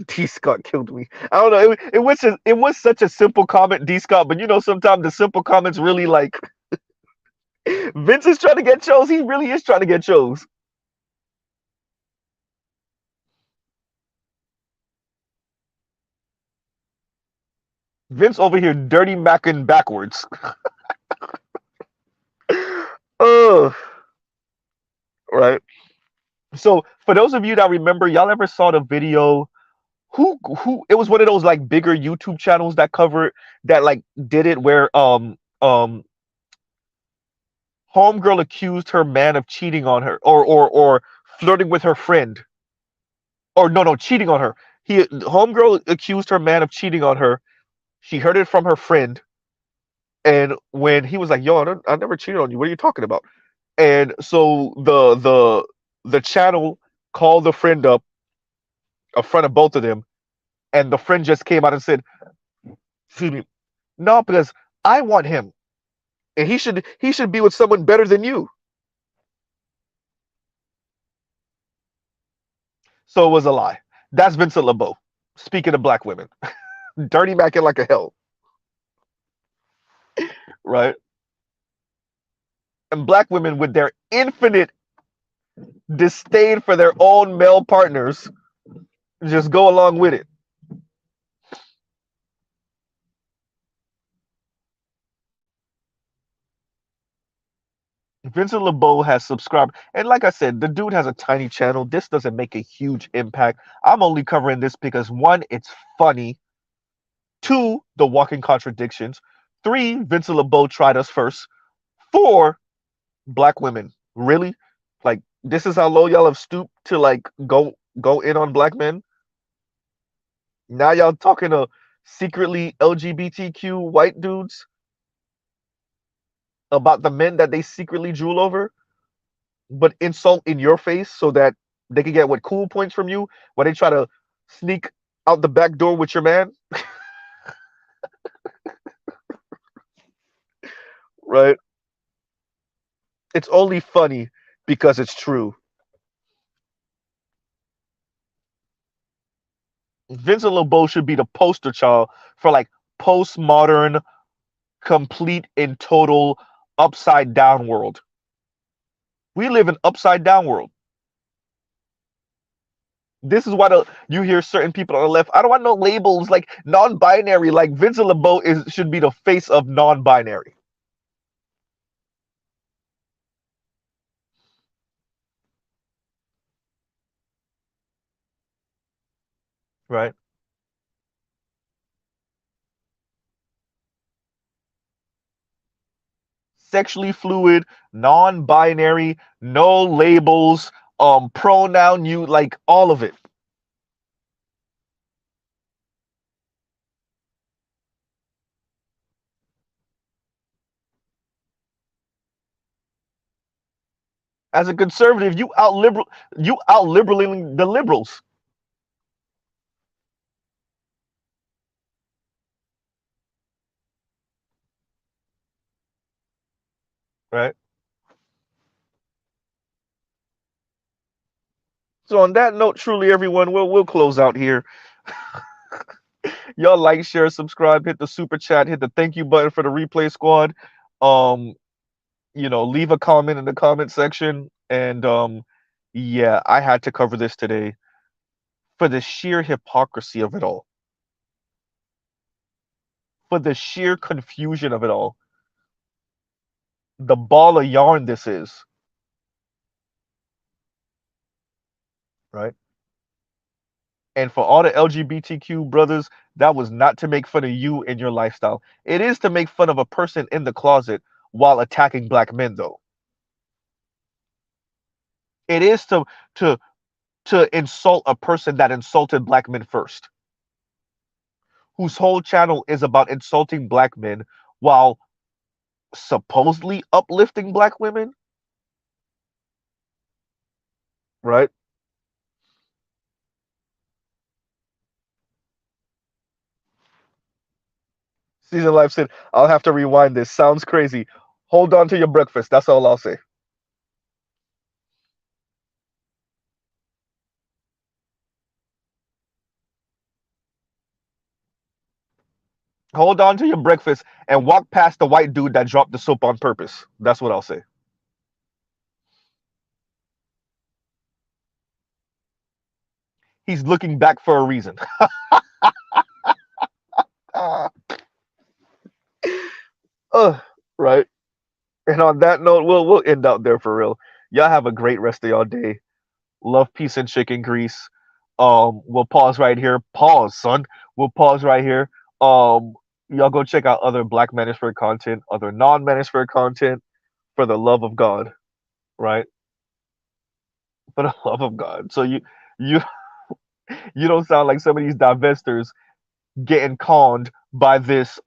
D Scott killed me. I don't know. It was such a simple comment, D Scott. But you know, sometimes the simple comments really like Vince is trying to get chose. He really is trying to get chose. Vince over here dirty macking backwards. Oh, right. So for those of you that remember, y'all ever saw the video? Who? It was one of those like bigger YouTube channels that covered that like did it where homegirl accused her man of cheating on her or flirting with her friend, or no, cheating on her. He homegirl accused her man of cheating on her. She heard it from her friend, and when he was like, "Yo, I never cheated on you. What are you talking about?" And so the channel called the friend up in front of both of them, and the friend just came out and said, "Excuse me, no, because I want him, and he should be with someone better than you." So it was a lie. That's Vincent LeBeau. Speaking of black women, dirty macking like a hell, right? And black women with their infinite disdain for their own male partners just go along with it. Vincent LeBeau has subscribed, and like I said, the dude has a tiny channel. This doesn't make a huge impact. I'm only covering this because one, it's funny. Two, the walking contradictions. Three, Vincent LeBeau tried us first. Four, black women. Really? Like this is how low y'all have stooped to like go in on black men? Now y'all talking to secretly LGBTQ white dudes about the men that they secretly drool over, but insult in your face so that they can get what cool points from you when they try to sneak out the back door with your man, right? It's only funny because it's true. Vincent LeBeau should be the poster child for like postmodern, complete and total upside down world. We live in upside down world. This is why you hear certain people on the left. I don't want no labels like non-binary. Like Vincent LeBeau should be the face of non-binary, right? Sexually fluid, non-binary, no labels, pronoun you like all of it. As a conservative, you out liberaling the liberals, right? So on that note, truly everyone, we'll close out here. Y'all like, share, subscribe, hit the super chat, hit the thank you button for the replay squad. Um, leave a comment in the comment section. And yeah, I had to cover this today for the sheer hypocrisy of it all, for the sheer confusion of it all, the ball of yarn this is, right? And for all the LGBTQ brothers, that was not to make fun of you and your lifestyle. It is to make fun of a person in the closet while attacking black men, though. It is to to insult a person that insulted black men first, whose whole channel is about insulting black men while supposedly uplifting black women, right? Season Life said, I'll have to rewind this. Sounds crazy. Hold on to your breakfast. That's all I'll say. Hold on to your breakfast and walk past the white dude that dropped the soap on purpose. That's what I'll say. He's looking back for a reason. uh, right. And on that note, we'll end out there for real. Y'all have a great rest of y'all day. Love, peace, and chicken grease. We'll pause right here. Pause, son. We'll pause right here. Y'all go check out other Black Manosphere content, other non-Manosphere content, for the love of God, right? For the love of God. So you you don't sound like some of these divestors getting conned by this.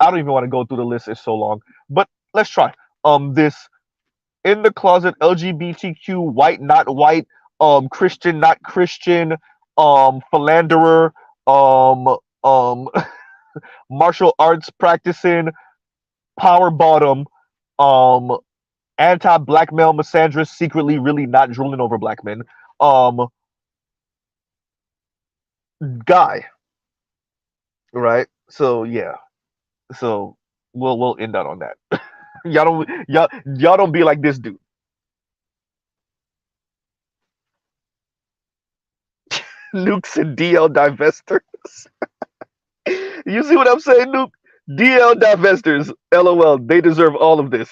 I don't even want to go through the list. It's so long, but let's try. This in the closet LGBTQ white not white, Christian not Christian, philanderer, um martial arts practicing, power bottom, um anti black male misandrist, secretly really not drooling over black men, um guy, right? So yeah, so we'll end out on that. Y'all don't be like this dude. Nukes and DL divestors. You see what I'm saying, Nuke? DL divestors. LOL. They deserve all of this.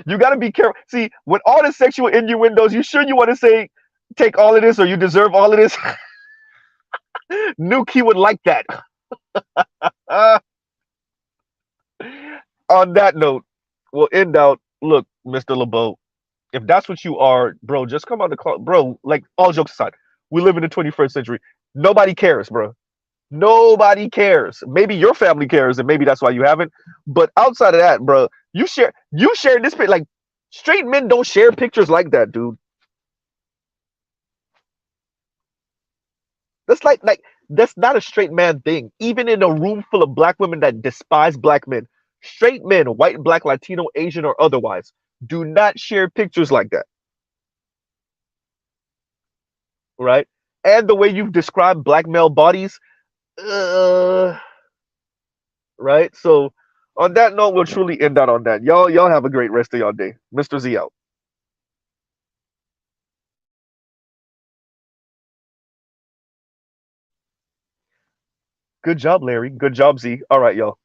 You got to be careful. See, with all the sexual innuendos, you sure you want to say take all of this or you deserve all of this? Nuke, he would like that. Uh, on that note, we'll end out. Look, Mr. LeBeau, if that's what you are, bro, just come on the call. Bro, like, all jokes aside, we live in the 21st century. Nobody cares, bro. Nobody cares. Maybe your family cares, and maybe that's why you haven't. But outside of that, bro, you share this like straight men don't share pictures like that, dude. That's that's not a straight man thing. Even in a room full of black women that despise black men, straight men, white, black, Latino, Asian, or otherwise, do not share pictures like that, right? And the way you've described black male bodies, uh, right? So on that note, we'll truly end out on that. Y'all have a great rest of y'all day. Mr. Z out. Good job, Larry. Good job, Z. All right, y'all.